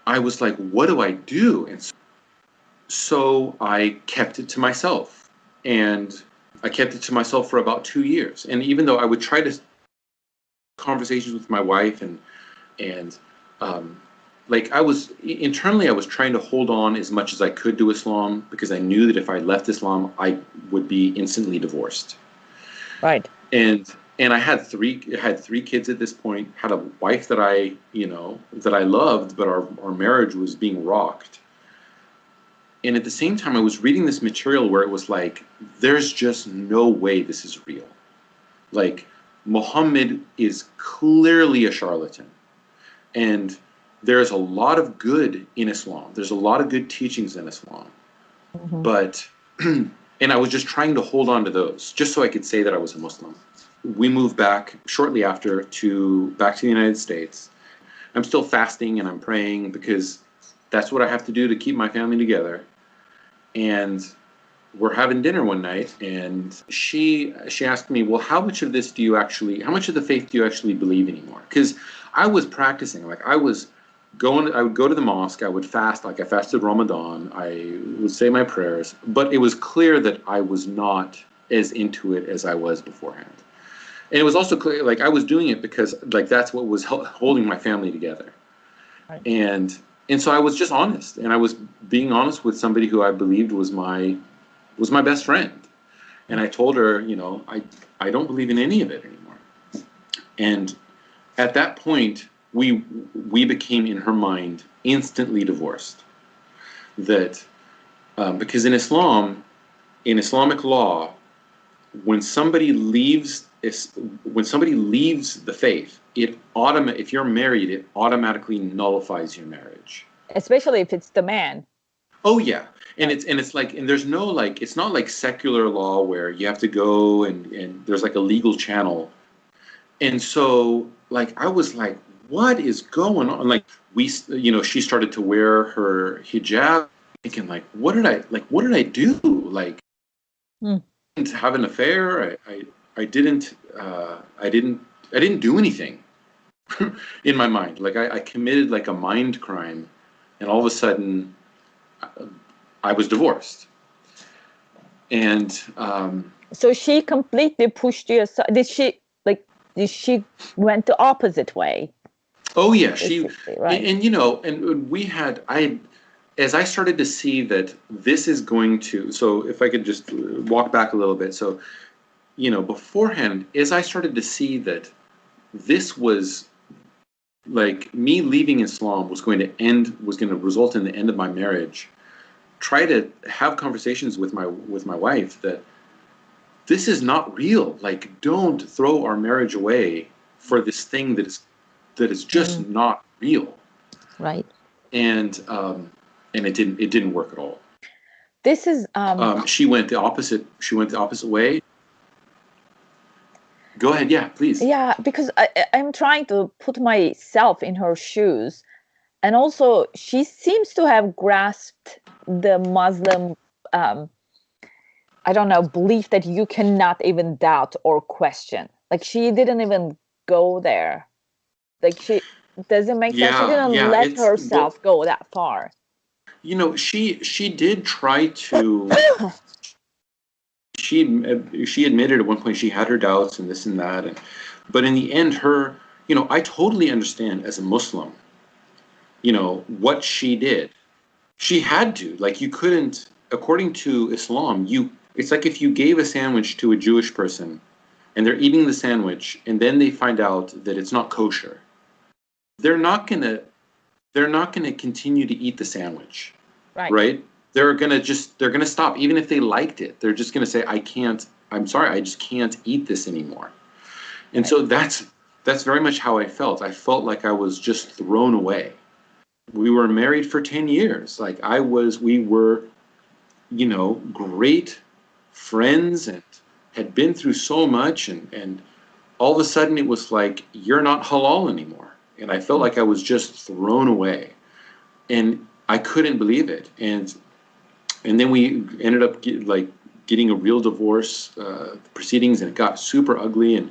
I was like, what do I do? And so I kept it to myself. And I kept it to myself for about 2 years. And even though I would try to conversations with my wife, and like, I was internally, I was trying to hold on as much as I could to Islam, because I knew that if I left Islam, I would be instantly divorced. Right. And I had three kids at this point, had a wife that I loved, but our marriage was being rocked. And at the same time, I was reading this material where it was like, there's just no way this is real. Like, Muhammad is clearly a charlatan. And there's a lot of good in Islam. There's a lot of good teachings in Islam. Hmm. But, and I was just trying to hold on to those, just so I could say that I was a Muslim. We moved back shortly after back to the United States. I'm still fasting and I'm praying, because that's what I have to do to keep my family together. And we're having dinner one night, and she asked me, well, how much of the faith do you actually believe anymore? Because I was practicing, like I would go to the mosque, I would fast, like I fasted Ramadan, I would say my prayers, but it was clear that I was not as into it as I was beforehand. And it was also clear, like I was doing it because like that's what was holding my family together. Right. And so I was just honest, and I was being honest with somebody who I believed was my best friend. And I told her, I don't believe in any of it anymore. And at that point, we became, in her mind, instantly divorced. That because in Islamic law, when somebody leaves the faith, if you're married, it automatically nullifies your marriage. Especially if it's the man. Oh yeah. And Right. it's like, and there's no like, it's not like secular law where you have to go and there's like a legal channel. And so like I was like, what is going on? Like she started to wear her hijab, thinking like, what did I do? Like, Mm. I didn't have an affair. I didn't do anything in my mind. Like I committed like a mind crime, and all of a sudden I was divorced. And So she completely pushed you aside. Did she went the opposite way? oh yeah, Right. and as I started to see that this is going to, so if I could just walk back a little bit. So, beforehand, as I started to see that this was like me leaving Islam was going to result in the end of my marriage, try to have conversations with my wife that this is not real. Like, don't throw our marriage away for this thing that is just not real. Right. And it didn't work at all. This is She went the opposite. She went the opposite way. Go ahead. Yeah, please. yeah, because I'm trying to put myself in her shoes, and also she seems to have grasped the Muslim I don't know, belief that you cannot even doubt or question. Like she didn't even go there. Like she doesn't make sense. She Yeah, didn't yeah. let It's well, herself go that far. she did try to. She admitted at one point she had her doubts and this and that, but in the end, I totally understand as a Muslim, what she did. She had to, like, you couldn't, according to Islam, it's like if you gave a sandwich to a Jewish person and they're eating the sandwich and then they find out that it's not kosher, they're not gonna continue to eat the sandwich, Right. right? They're gonna stop, even if they liked it. They're just gonna say, I'm sorry, I just can't eat this anymore. And so that's very much how I felt. I felt like I was just thrown away. We were married for 10 years. Like we were, great friends and had been through so much. And all of a sudden it was like, you're not halal anymore. And I felt like I was just thrown away. And I couldn't believe it. And then we ended up getting a real divorce proceedings, and it got super ugly. And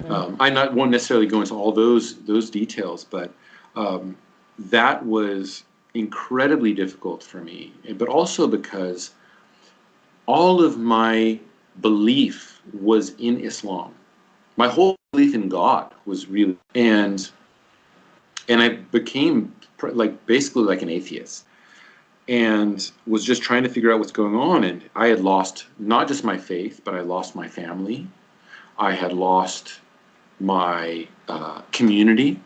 won't necessarily go into all those details, but that was incredibly difficult for me. But also because all of my belief was in Islam. My whole belief in God was really, and I became basically like an atheist, and was just trying to figure out what's going on. And I had lost not just my faith, but I lost my family. I had lost my community.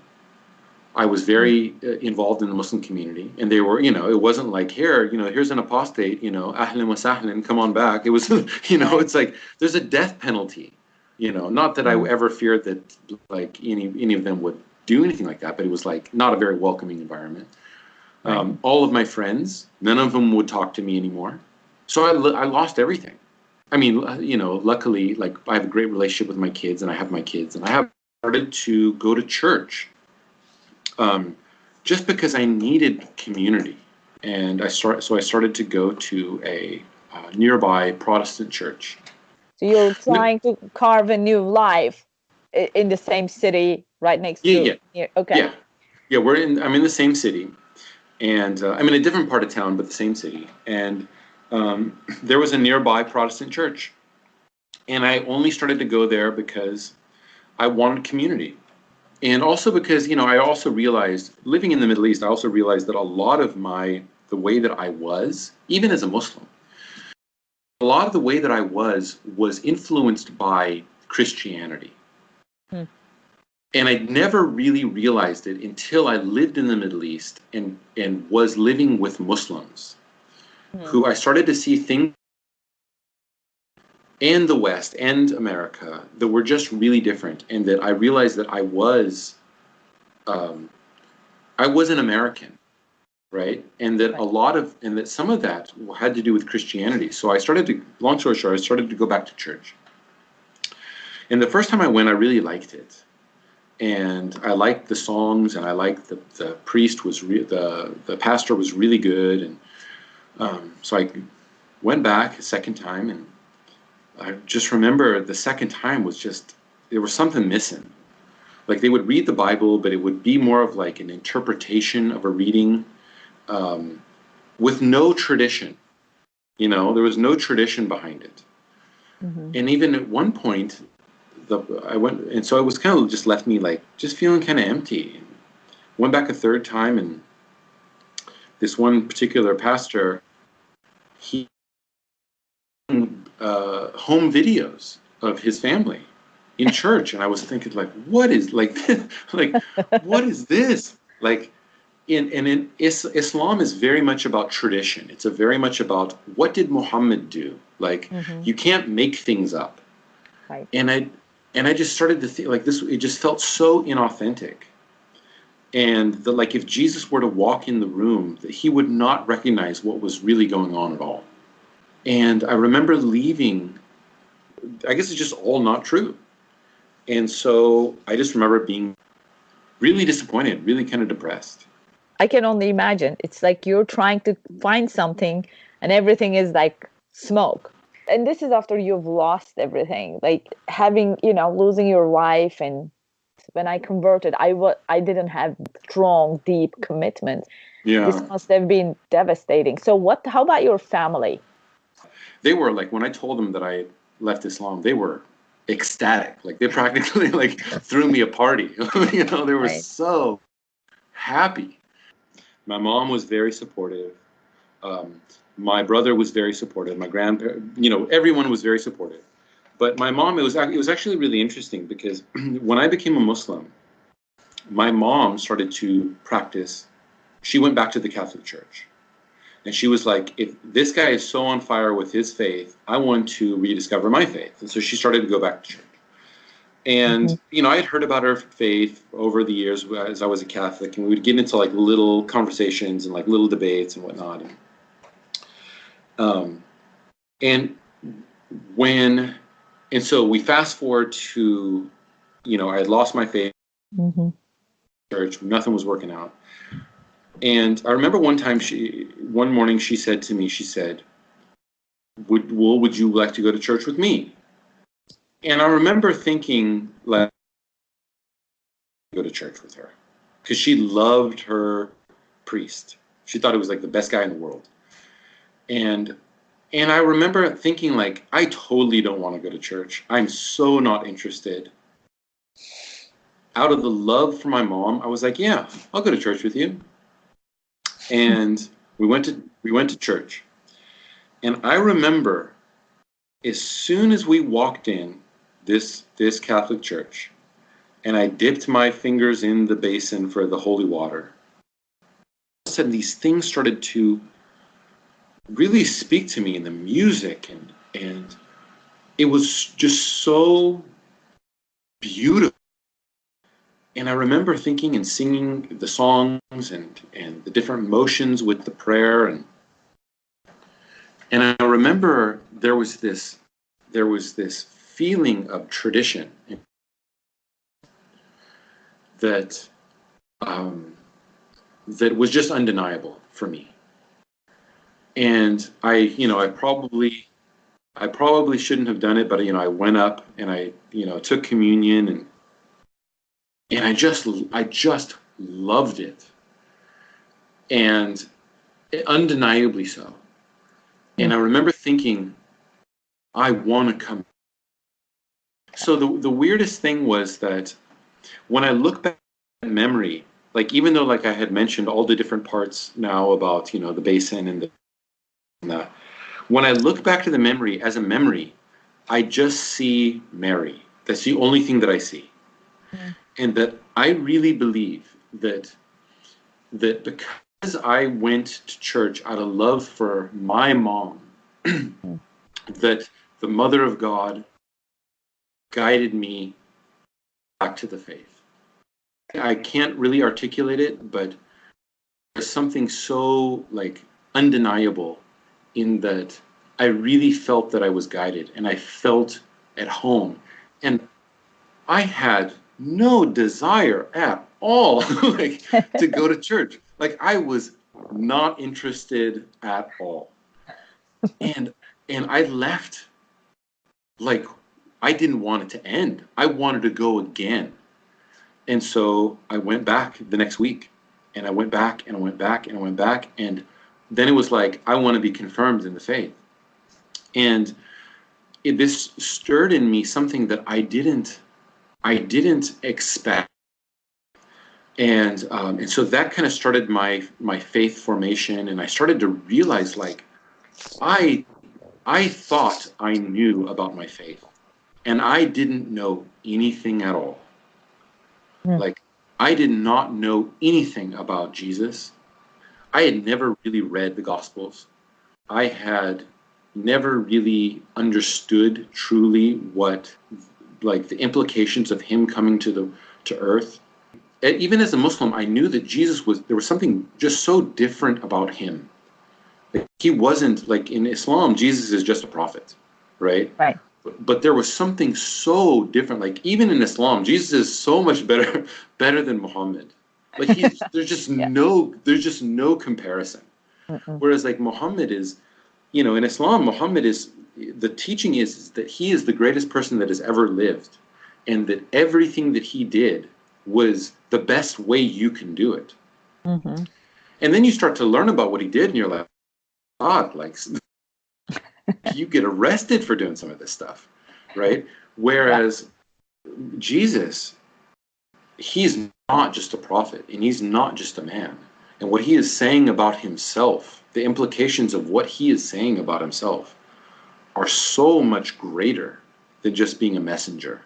I was very involved in the Muslim community, and they were, it wasn't like, here's an apostate, ahlan wa sahlan, come on back. It was, it's like there's a death penalty, not that I ever feared that like any of them would do anything like that, but it was like not a very welcoming environment. All of my friends, none of them would talk to me anymore. So I lost everything. I mean, luckily, like I have a great relationship with my kids, and I have my kids, and I have started to go to church just because I needed community. and I started to go to a nearby Protestant church. So you're trying to carve a new life in the same city, right next Yeah, to yeah, here. Okay. yeah, yeah. I'm in the same city, and I'm in a different part of town, but the same city. And there was a nearby Protestant church, and I only started to go there because I wanted community. And also because, I also realized, living in the Middle East, I also realized that a lot of the way that I was, even as a Muslim, a lot of the way that I was influenced by Christianity. Hmm. And I never really realized it until I lived in the Middle East and was living with Muslims, Hmm. who I started to see things in the West and America that were just really different, and that I realized that um, I was an American, right? And that Right. and that some of that had to do with Christianity. So I started to, long story short, I started to go back to church. And the first time I went, I really liked it. And I liked the songs, and I liked the priest the pastor was really good. And so I went back a second time, and I just remember the second time was just, there was something missing. Like, they would read the Bible, but it would be more of like an interpretation of a reading, with no tradition. There was no tradition behind it. Mm-hmm. And even at one point, I went, and so it was kind of just left me like just feeling kind of empty. Went back a third time, and this one particular pastor, he home videos of his family in church, and I was thinking, like, what is like, like, what is this? Like, Islam is very much about tradition. It's a very much about, what did Muhammad do? Like, Mm-hmm. you can't make things up. Right. And I just started to think, like, this. It just felt so inauthentic. And like, if Jesus were to walk in the room, that he would not recognize what was really going on at all. And I remember leaving. I guess it's just all not true. And so I just remember being really disappointed, really kind of depressed. I can only imagine. It's like you're trying to find something and everything is like smoke. And this is after you've lost everything, like having, losing your wife. And when I converted, I didn't have strong, deep commitment. This Yeah. must have been devastating. So how about your family? They were like, when I told them that I left Islam, they were ecstatic. Like, they practically like threw me a party. They were Right. so happy. My mom was very supportive. Um, my brother was very supportive. My grandparents, everyone was very supportive. But my mom, it was actually really interesting, because when I became a Muslim, my mom started to practice. She went back to the Catholic Church. And she was like, if this guy is so on fire with his faith, I want to rediscover my faith. And so she started to go back to church. Mm-hmm. And, I had heard about her faith over the years as I was a Catholic, and we would get into like little conversations and like little debates and whatnot. Um, and when, and so we fast forward to, I had lost my faith Mm-hmm. in church, nothing was working out. And I remember one morning she said to me, she said, would you like to go to church with me? And I remember thinking, like, go to church with her, because she loved her priest. She thought he was like the best guy in the world. And I remember thinking, like, I totally don't want to go to church. I'm so not interested. Out of the love for my mom, I was like, yeah, I'll go to church with you. And we went to church. And I remember, as soon as we walked in this Catholic church, and I dipped my fingers in the basin for the holy water, all of a sudden these things started to really speak to me in the music, and it was just so beautiful. And I remember thinking and singing the songs, and the different motions with the prayer, and I remember there was this feeling of tradition that um, that was just undeniable for me. And I probably shouldn't have done it, but I went up and I took communion, and I just loved it, and undeniably so. And I remember thinking, I want to come. So the weirdest thing was that when I look back at memory, like even though like I had mentioned all the different parts now about the basin and the when I look back to the memory as a memory, I just see Mary. That's the only thing that I see. And that I really believe that because I went to church out of love for my mom, that the Mother of God guided me back to the faith. I can't really articulate it, but there's something so like undeniable in that I really felt that I was guided and I felt at home. And I had no desire at all like to go to church. Like I was not interested at all. And I left like I didn't want it to end. I wanted to go again. And so I went back the next week, and I went back and I went back and I went back, and then it was like I want to be confirmed in the faith. And this stirred in me something that I didn't expect. And so that kind of started my faith formation, and I started to realize like I thought I knew about my faith, and I didn't know anything at all. Like I did not know anything about Jesus. I had never really read the Gospels. I had never really understood truly what like the implications of him coming to earth. Even as a Muslim, I knew that there was something just so different about him. Like, he wasn't like in Islam, Jesus is just a prophet, right? Right. But there was something so different. Like even in Islam, Jesus is so much better than Muhammad. Like there's just no comparison. Whereas like Muhammad is, in Islam, Muhammad is, the teaching is that he is the greatest person that has ever lived, and that everything that he did was the best way you can do it. And then you start to learn about what he did, and you're like, God, like you get arrested for doing some of this stuff, right? Whereas Jesus, he's not just a prophet, and he's not just a man. And what he is saying about himself, the implications of what he is saying about himself, are so much greater than just being a messenger,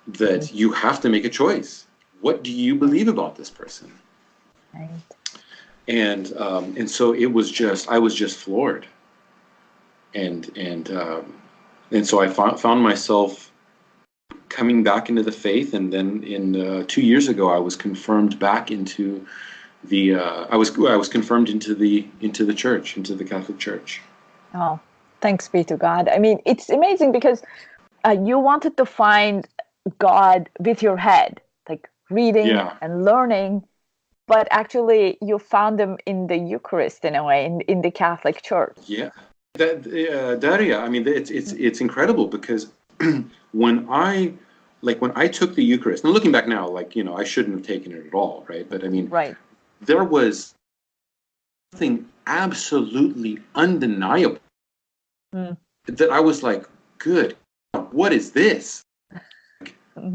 that you have to make a choice. What do you believe about this person? Right. And so it was just, I was just floored. And so I found myself coming back into the faith, and then in 2 years ago I was confirmed back into the I was confirmed into the church, into the Catholic Church. Oh, thanks be to God. I mean, it's amazing because you wanted to find God with your head, like reading and learning, but actually you found them in the Eucharist in a way, in the Catholic Church. Yeah. Daria, I mean, it's incredible because when I took the Eucharist, and looking back now, like, I shouldn't have taken it at all, right? But I mean, there was something absolutely undeniable that I was like, good, what is this?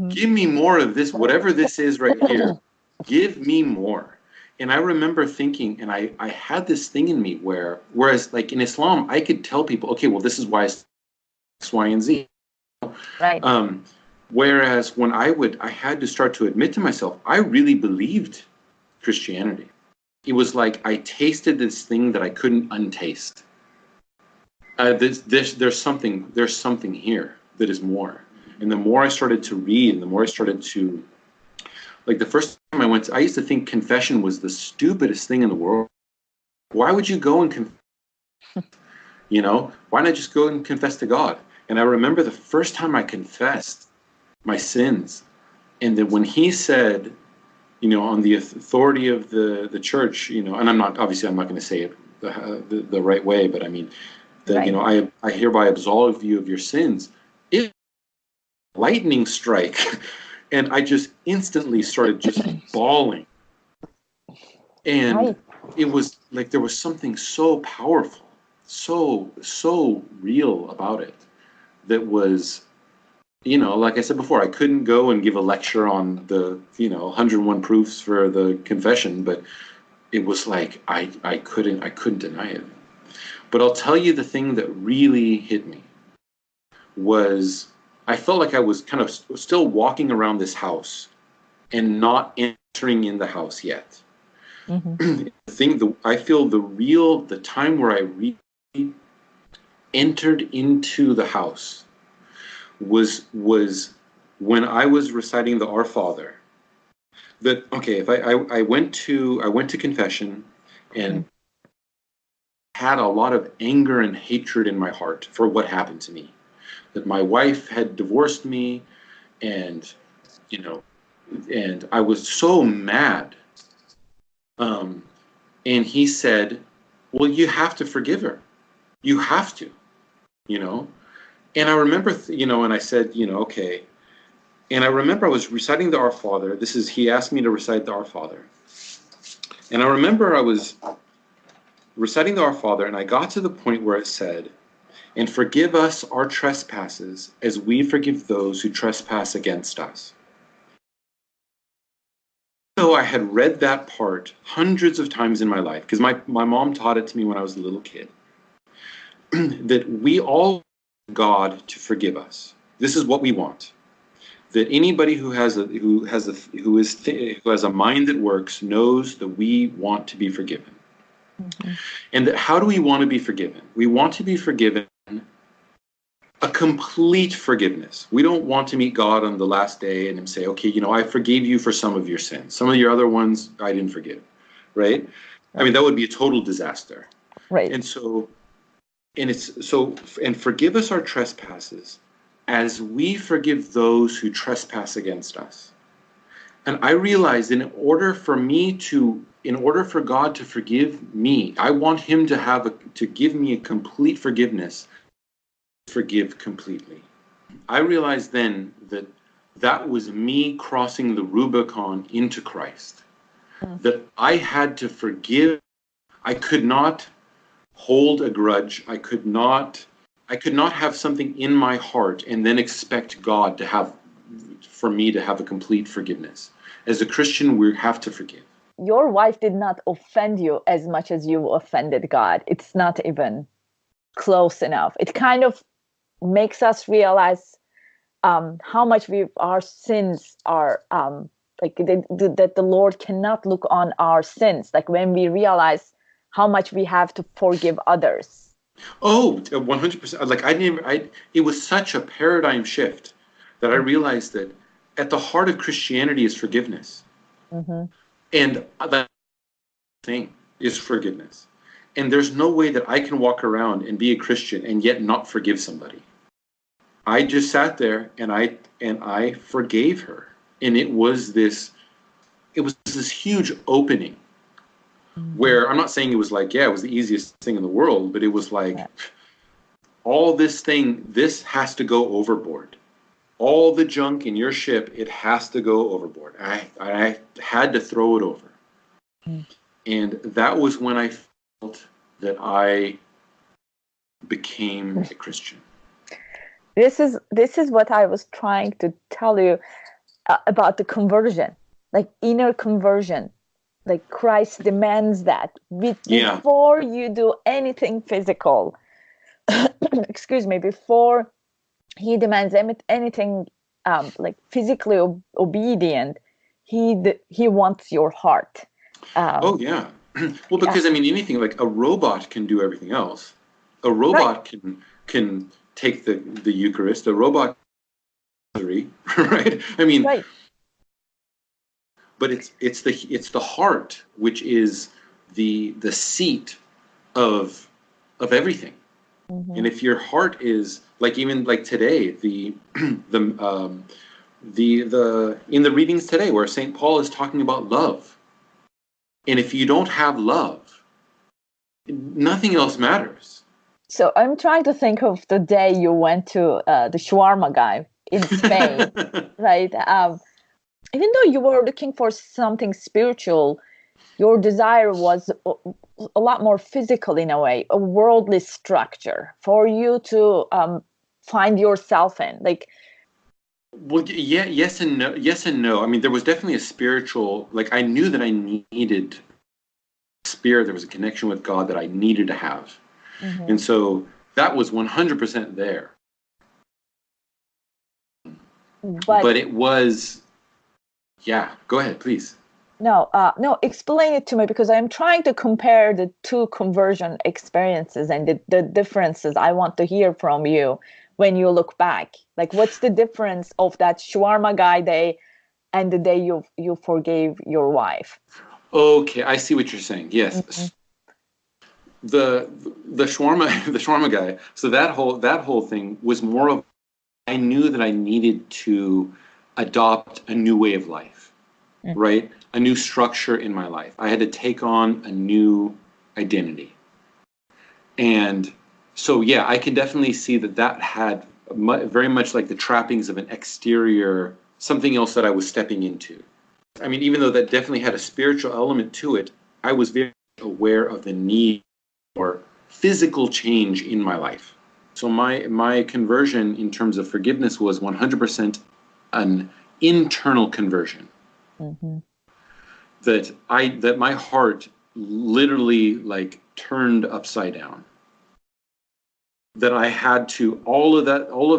Give me more of this, whatever this is right here. Give me more. And I remember thinking, and I had this thing in me whereas like in Islam, I could tell people, okay, well, this is why it's X, Y, and Z. Right. Whereas when I had to start to admit to myself, I really believed Christianity. It was like I tasted this thing that I couldn't untaste. There's something here that is more. And the more I started to read, and the more I started to, like the first time I used to think confession was the stupidest thing in the world. Why would you go and confess? Why not just go and confess to God? And I remember the first time I confessed my sins, and that when he said, on the authority of the church, and I'm not going to say it the right way, but I mean, that, Right. I hereby absolve you of your sins. It lightning strike, and I just instantly started just bawling, and Right. it was like there was something so powerful, so real about it, that was, like I said before, I couldn't go and give a lecture on the 101 proofs for the confession, but it was like I couldn't deny it. But I'll tell you, the thing that really hit me was I felt like I was kind of still walking around this house and not entering in the house yet. Mm-hmm. I feel the time where I really entered into the house was when I was reciting the Our Father. That, okay, if I went to confession and had a lot of anger and hatred in my heart for what happened to me. That my wife had divorced me, and you know, and I was so mad. And he said, "Well, you have to forgive her. You have to, you know." And I remember, and I said, okay. And I remember I was reciting the Our Father. He asked me to recite the Our Father. And I remember I was reciting the Our Father, and I got to the point where it said, "And forgive us our trespasses as we forgive those who trespass against us." So I had read that part hundreds of times in my life, because my mom taught it to me when I was a little kid, that we all want God to forgive us. This is what we want. That anybody who has a mind that works knows that we want to be forgiven. Mm-hmm. And that, how do we want to be forgiven? We want to be forgiven a complete forgiveness. We don't want to meet God on the last day and him say, "Okay, I forgave you for some of your sins. Some of your other ones I didn't forgive." Right? I mean, Right. that would be a total disaster. Right. And so, and forgive us our trespasses as we forgive those who trespass against us. And I realized, in order for God to forgive me, I want him to give me a complete forgiveness, forgive completely. I realized then that that was me crossing the Rubicon into Christ. Mm. That I had to forgive. I could not hold a grudge. I could not have something in my heart and then expect God for me to have a complete forgiveness. As a Christian, we have to forgive. Your wife did not offend you as much as you offended God. It's not even close enough. It kind of makes us realize how much our sins are, that the Lord cannot look on our sins. Like when we realize how much we have to forgive others. Oh, 100%. Like it was such a paradigm shift that I realized that at the heart of Christianity is forgiveness. Mm-hmm. And that thing is forgiveness. And there's no way that I can walk around and be a Christian and yet not forgive somebody. I just sat there and I forgave her. And it was this huge opening Mm-hmm. where I'm not saying it was like, yeah, it was the easiest thing in the world, but it was like, Yeah. all this has to go overboard. All the junk in your ship, it has to go overboard. I had to throw it over. Mm. And that was when I felt that I became a Christian. This is what I was trying to tell you about the conversion, like inner conversion. Like Christ demands that Yeah. before you do anything physical, excuse me, before he demands anything like physically obedient, he wants your heart. Oh, Um, yeah. Well, yeah, because I mean, anything like a robot can do everything else. A right, robot can take the Eucharist. A robot, right? I mean, right. but it's the heart which is the seat of everything. Mm-hmm. And if your heart is like, even like today, the in the readings today where St. Paul is talking about love, and if you don't have love, Nothing else matters. So I'm trying to think of the day you went to the shawarma guy in Spain, right? Even though you were looking for something spiritual, your desire was a lot more physical in a way, a worldly structure for you to find yourself in. Like, Well, yeah, yes and no. Yes and no. I mean, there was definitely a spiritual, like I knew that I needed spirit. There was a connection with God that I needed to have. And so that was 100% there. But it was, yeah, go ahead, please. No, explain it to me because I'm trying to compare the two conversion experiences and the differences I want to hear from you when you look back. Like, what's the difference of that shawarma guy day and the day you forgave your wife? Okay, I see what you're saying. Mm-hmm. Yes. The shawarma the shawarma guy. So that whole thing was more of, I knew that I needed to adopt a new way of life, right? A new structure in my life. I had to take on a new identity. And so, yeah, I can definitely see that that had very much like the trappings of an exterior, something else that I was stepping into. I mean, even though that definitely had a spiritual element to it, I was very aware of the need for physical change in my life. So my conversion in terms of forgiveness was 100% an internal conversion. Mm-hmm. That my heart literally like turned upside down. That I had to, all of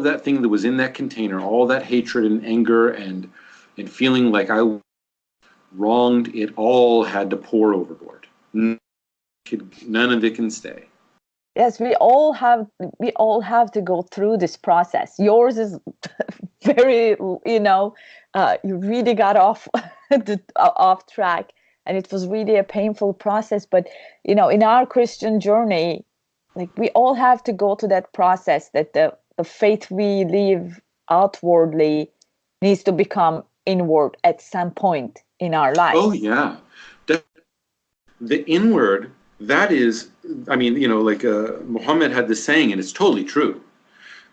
that thing that was in that container, all that hatred and anger and feeling like I wronged, it all had to pour overboard. None of it can stay. Yes, we all have to go through this process. Yours is very, you really got off off track, and it was really a painful process. But in our Christian journey, like we all have to go to that process that the faith we live outwardly needs to become inward at some point in our Oh lives. yeah, the inward. That is, I mean, like Muhammad had this saying, and it's totally true.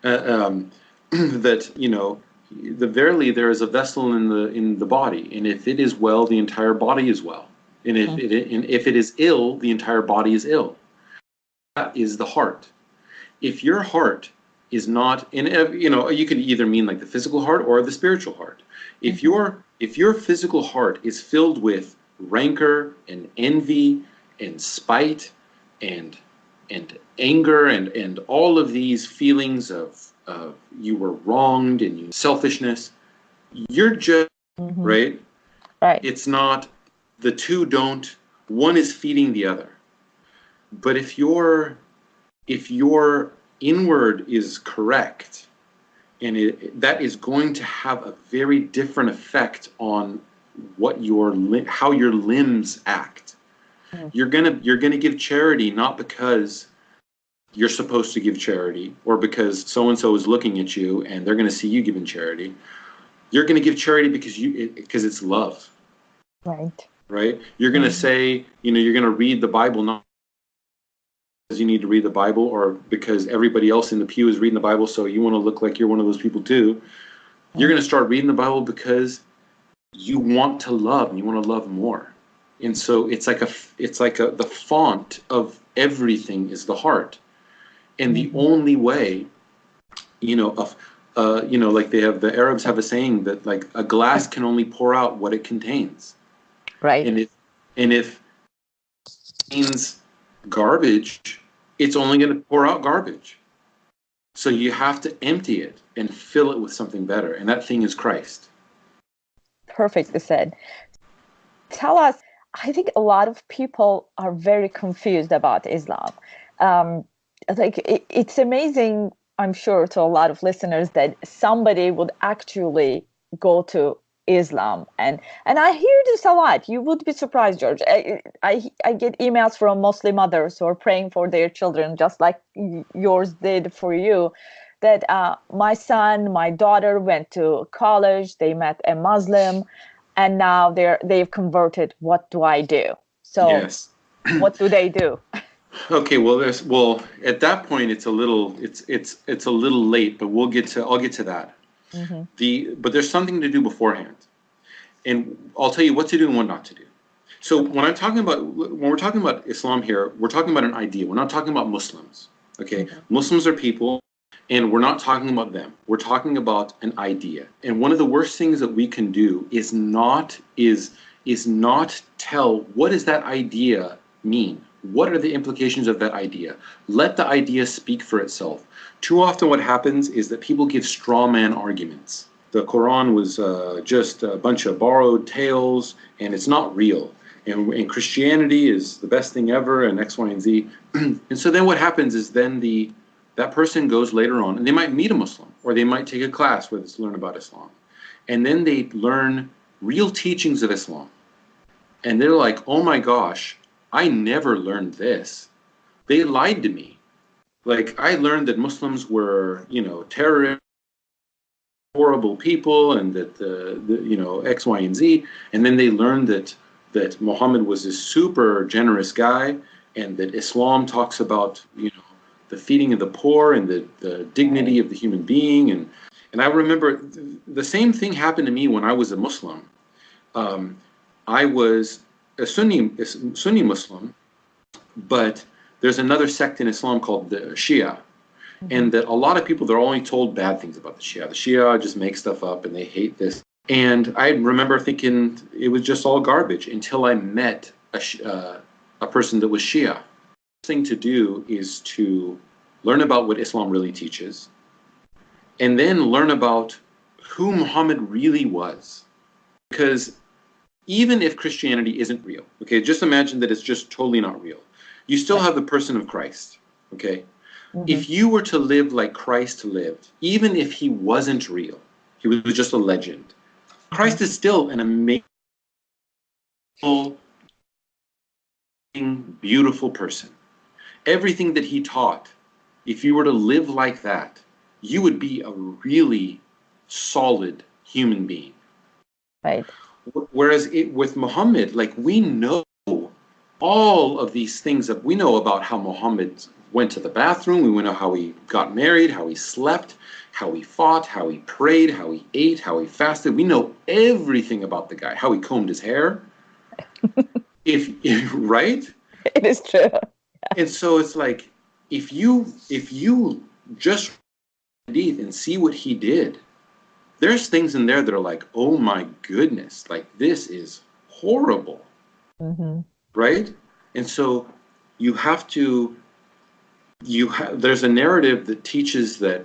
That the verily there is a vessel in the body, and if it is well, the entire body is well, and if it is ill, the entire body is ill. That is the heart. If your heart is not, and you could either mean like the physical heart or the spiritual heart. If your physical heart is filled with rancor and envy and spite and anger and all of these feelings of you were wronged and selfishness, you're just Mm-hmm. right. Right. It's not, the two don't, one is feeding the other. But if your inward is correct, and that is going to have a very different effect on how your limbs act. You're gonna give charity not because you're supposed to give charity or because so and so is looking at you and they're gonna see you giving charity. You're gonna give charity because it's love, Right. right? You're gonna say, you're gonna read the Bible not because you need to read the Bible or because everybody else in the pew is reading the Bible, so you want to look like you're one of those people too. You're going to start reading the Bible because you want to love and you want to love more. And so it's like the font of everything is the heart. And the only way, like the Arabs have a saying that like a glass can only pour out what it contains. Right. And if it contains garbage, it's only going to pour out garbage. So you have to empty it and fill it with something better. And that thing is Christ. Perfectly said. Tell us, I think a lot of people are very confused about Islam. Um, it's amazing, I'm sure, to a lot of listeners that somebody would actually go to Islam. And I hear this a lot. You would be surprised, George. I get emails from Muslim mothers who are praying for their children, just like yours did for you. That my son, my daughter went to college, they met a Muslim, and now they've converted. What do I do? So Yes. what do they do? Okay, well at that point it's a little late, but I'll get to that. Mm-hmm. But there's something to do beforehand, and I'll tell you what to do and what not to do. So Okay. when we're talking about Islam here, we're talking about an idea. We're not talking about Muslims. Okay, Mm-hmm. Muslims are people, and we're not talking about them. We're talking about an idea. And one of the worst things that we can do is not tell what does that idea mean. What are the implications of that idea? Let the idea speak for itself. Too often, what happens is that people give straw man arguments. The Quran was just a bunch of borrowed tales, and it's not real. And Christianity is the best thing ever, and X, Y, and Z. And so then what happens is then that person goes later on, and they might meet a Muslim, or they might take a class where they learn about Islam, and then they learn real teachings of Islam, and they're like, "Oh my gosh, I never learned this. They lied to me. Like I learned that Muslims were, terrorists, horrible people, and that X, Y, and Z, and then they learned that Muhammad was this super generous guy, and that Islam talks about the feeding of the poor and the dignity Right. of the human being, and I remember the same thing happened to me when I was a Muslim. I was a Sunni Muslim, but there's another sect in Islam called the Shia, Mm-hmm. and that a lot of people, they're only told bad things about the Shia. The Shia just make stuff up and they hate this. And I remember thinking it was just all garbage until I met a person that was Shia. The thing to do is to learn about what Islam really teaches, and then learn about who Muhammad really was. Because even if Christianity isn't real, okay, just imagine that it's just totally not real. You still Right. have the person of Christ, okay? Mm-hmm. If you were to live like Christ lived, even if he wasn't real, he was just a legend, Mm-hmm. Christ is still an amazing, beautiful person. Everything that he taught, if you were to live like that, you would be a really solid human being. Right. Whereas with Muhammad, like we know all of these things that we know about how Muhammad went to the bathroom, we know how he got married, how he slept, how he fought, how he prayed, how he ate, how he fasted. We know everything about the guy, how he combed his hair. If right? It is true. And so it's like if you just read and see what he did, there's things in there that are like, oh my goodness, like this is horrible, Mm-hmm. right? And so you have to there's a narrative that teaches that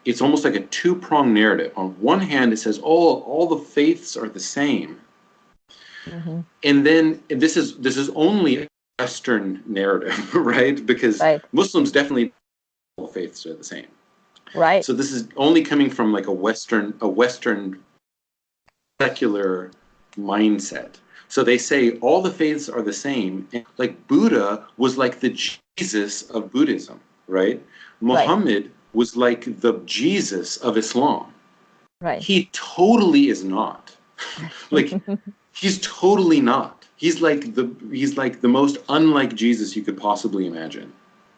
it's almost like a two-pronged narrative. On one hand, it says, "Oh, all the faiths are the same," Mm-hmm. and then this is only a Western narrative, right? Because Right. Muslims definitely all faiths are the same. Right. So this is only coming from like a Western secular mindset. So they say all the faiths are the same. And like Buddha was like the Jesus of Buddhism, right? Right. Muhammad was like the Jesus of Islam. Right. He totally is not. Like he's totally not. He's like the most unlike Jesus you could possibly imagine.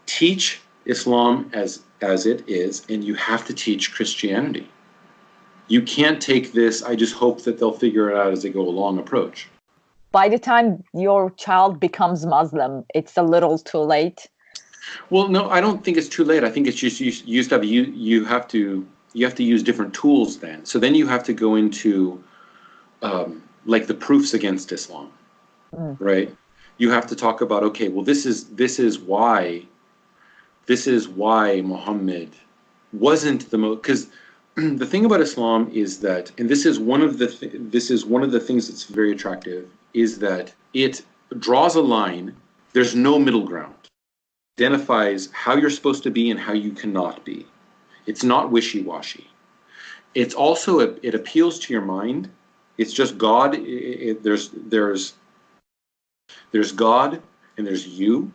Teach Islam as it is, and you have to teach Christianity. You can't take this, I just hope that they'll figure it out as they go along approach. By the time your child becomes Muslim, it's a little too late. Well, no, I don't think it's too late. I think it's just you have to use different tools then. So then you have to go into like the proofs against Islam, Mm. right? You have to talk about, okay, well this is why Muhammad wasn't the most, because the thing about Islam is that, and this is one of the things that's very attractive, is that it draws a line. There's no middle ground. It identifies how you're supposed to be and how you cannot be. It's not wishy-washy. It's also it appeals to your mind. It's just God. There's God and there's you,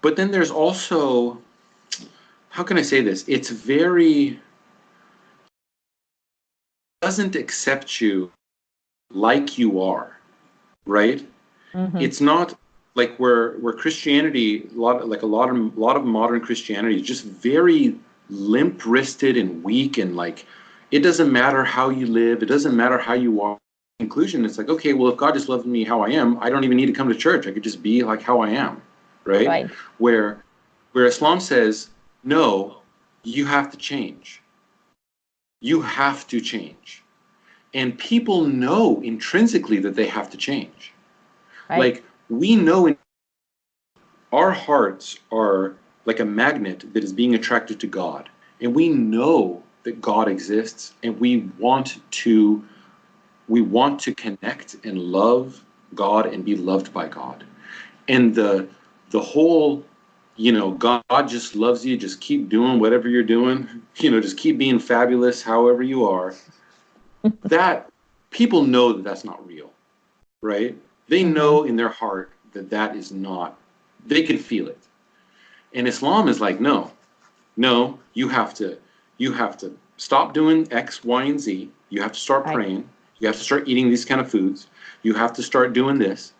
but then there's also, how can I say this? It's very doesn't accept you like you are, right? Mm-hmm. It's not. like where Christianity, a lot of modern Christianity is just very limp-wristed and weak, and like it doesn't matter how you live, it doesn't matter how you are. Conclusion, it's like, okay, well, if God just loves me how I am, I don't even need to come to church. I could just be like how I am, right? Right. Where Islam says, no, you have to change. You have to change. And people know intrinsically that they have to change. Right. Like, we know in our hearts are like a magnet that is being attracted to God. And we know that God exists, and we want to connect and love God and be loved by God. And the whole, God just loves you, just keep doing whatever you're doing, just keep being fabulous however you are. That people know that that's not real, right? They know in their heart that that is not, they can feel it. And Islam is like, no, you have to stop doing X, Y, and Z. You have to start Right. praying. You have to start eating these kind of foods. You have to start doing this.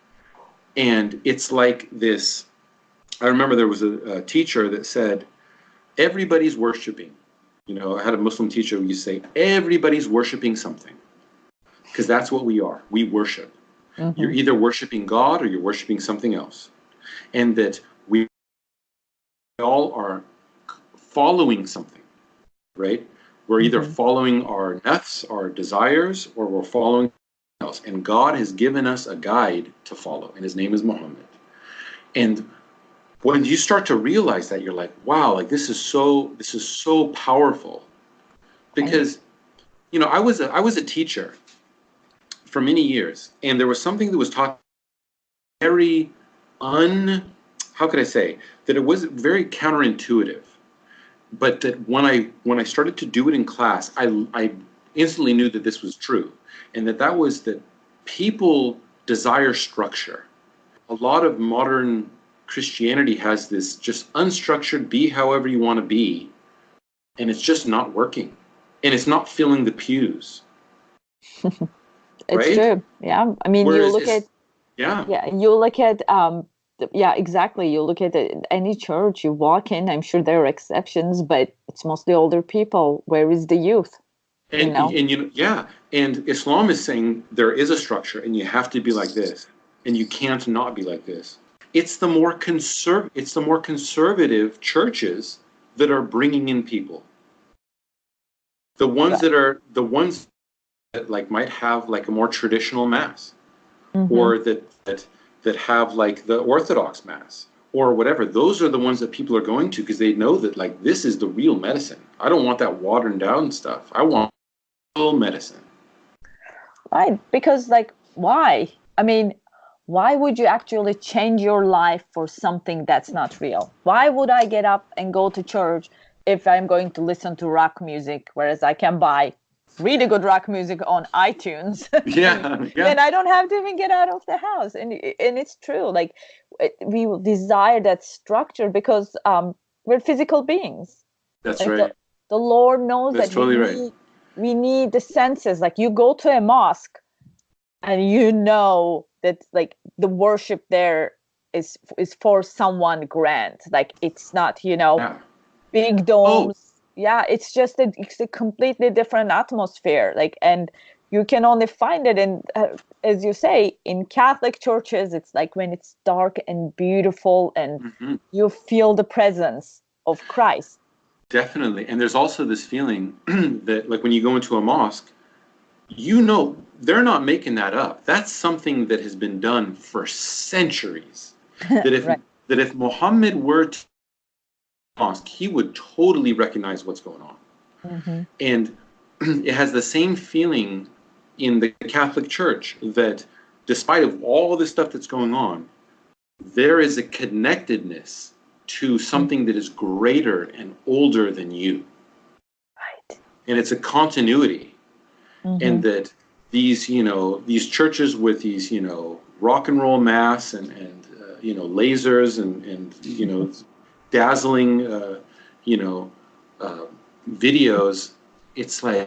And it's like this. I remember there was a teacher that said, everybody's worshiping. I had a Muslim teacher who used to say, everybody's worshiping something. Because that's what we are. We worship. You're either worshiping God or you're worshiping something else. And that we all are following something, right? We're either following our nafs, our desires, or we're following something else. And God has given us a guide to follow, and his name is Muhammad. And when you start to realize that, you're like, wow, like this is so powerful. Because I was a teacher for many years, and there was something that was taught very how could I say that it was very counterintuitive, but that when I started to do it in class, I instantly knew that this was true, and that was that people desire structure. A lot of modern Christianity has this just unstructured, be however you want to be, and it's just not working, and it's not filling the pews, It's right? true. Yeah. I mean, you Whereas look at, yeah, you look at, yeah, exactly. You look at any church you walk in, I'm sure there are exceptions, but it's mostly older people. Where is the youth? You and know? yeah, and Islam is saying there is a structure, and you have to be like this, and you can't not be like this. It's the more conservative churches that are bringing in people. Right. The ones that like might have like a more traditional mass, Mm-hmm. or that have like the Orthodox mass or whatever. Those are the ones that people are going to because they know that like this is the real medicine. I don't want that watered down stuff. I want real medicine. Right. Because, like, why? I mean, why would you actually change your life for something that's not real? Why would I get up and go to church if I'm going to listen to rock music, whereas I can buy really good rock music on iTunes, and Yeah, yeah, then I don't have to even get out of the house? And it's true. Like, we desire that structure because we're physical beings. that's Like, right. the Lord knows That's that totally right. we need the senses. Like, you go to a mosque and you know that, like, the worship there is for someone grand. Like, it's not, Yeah. big Oh, domes. Yeah, it's a completely different atmosphere. Like, and you can only find it in, as you say, in Catholic churches. It's like when it's dark and beautiful and mhm, you feel the presence of Christ. definitely. And there's also this feeling that like when you go into a mosque, they're not making that up. That's something that has been done for centuries. That if Right. that if Muhammad were to mosque, he would totally recognize what's going on. Hmm. And it has the same feeling in the Catholic Church that despite of all the stuff that's going on, there is a connectedness to something that is greater and older than you. Right. And it's a continuity. Hmm. And that these churches with these, rock and roll mass and lasers and dazzling, you know, uh, videos, it's like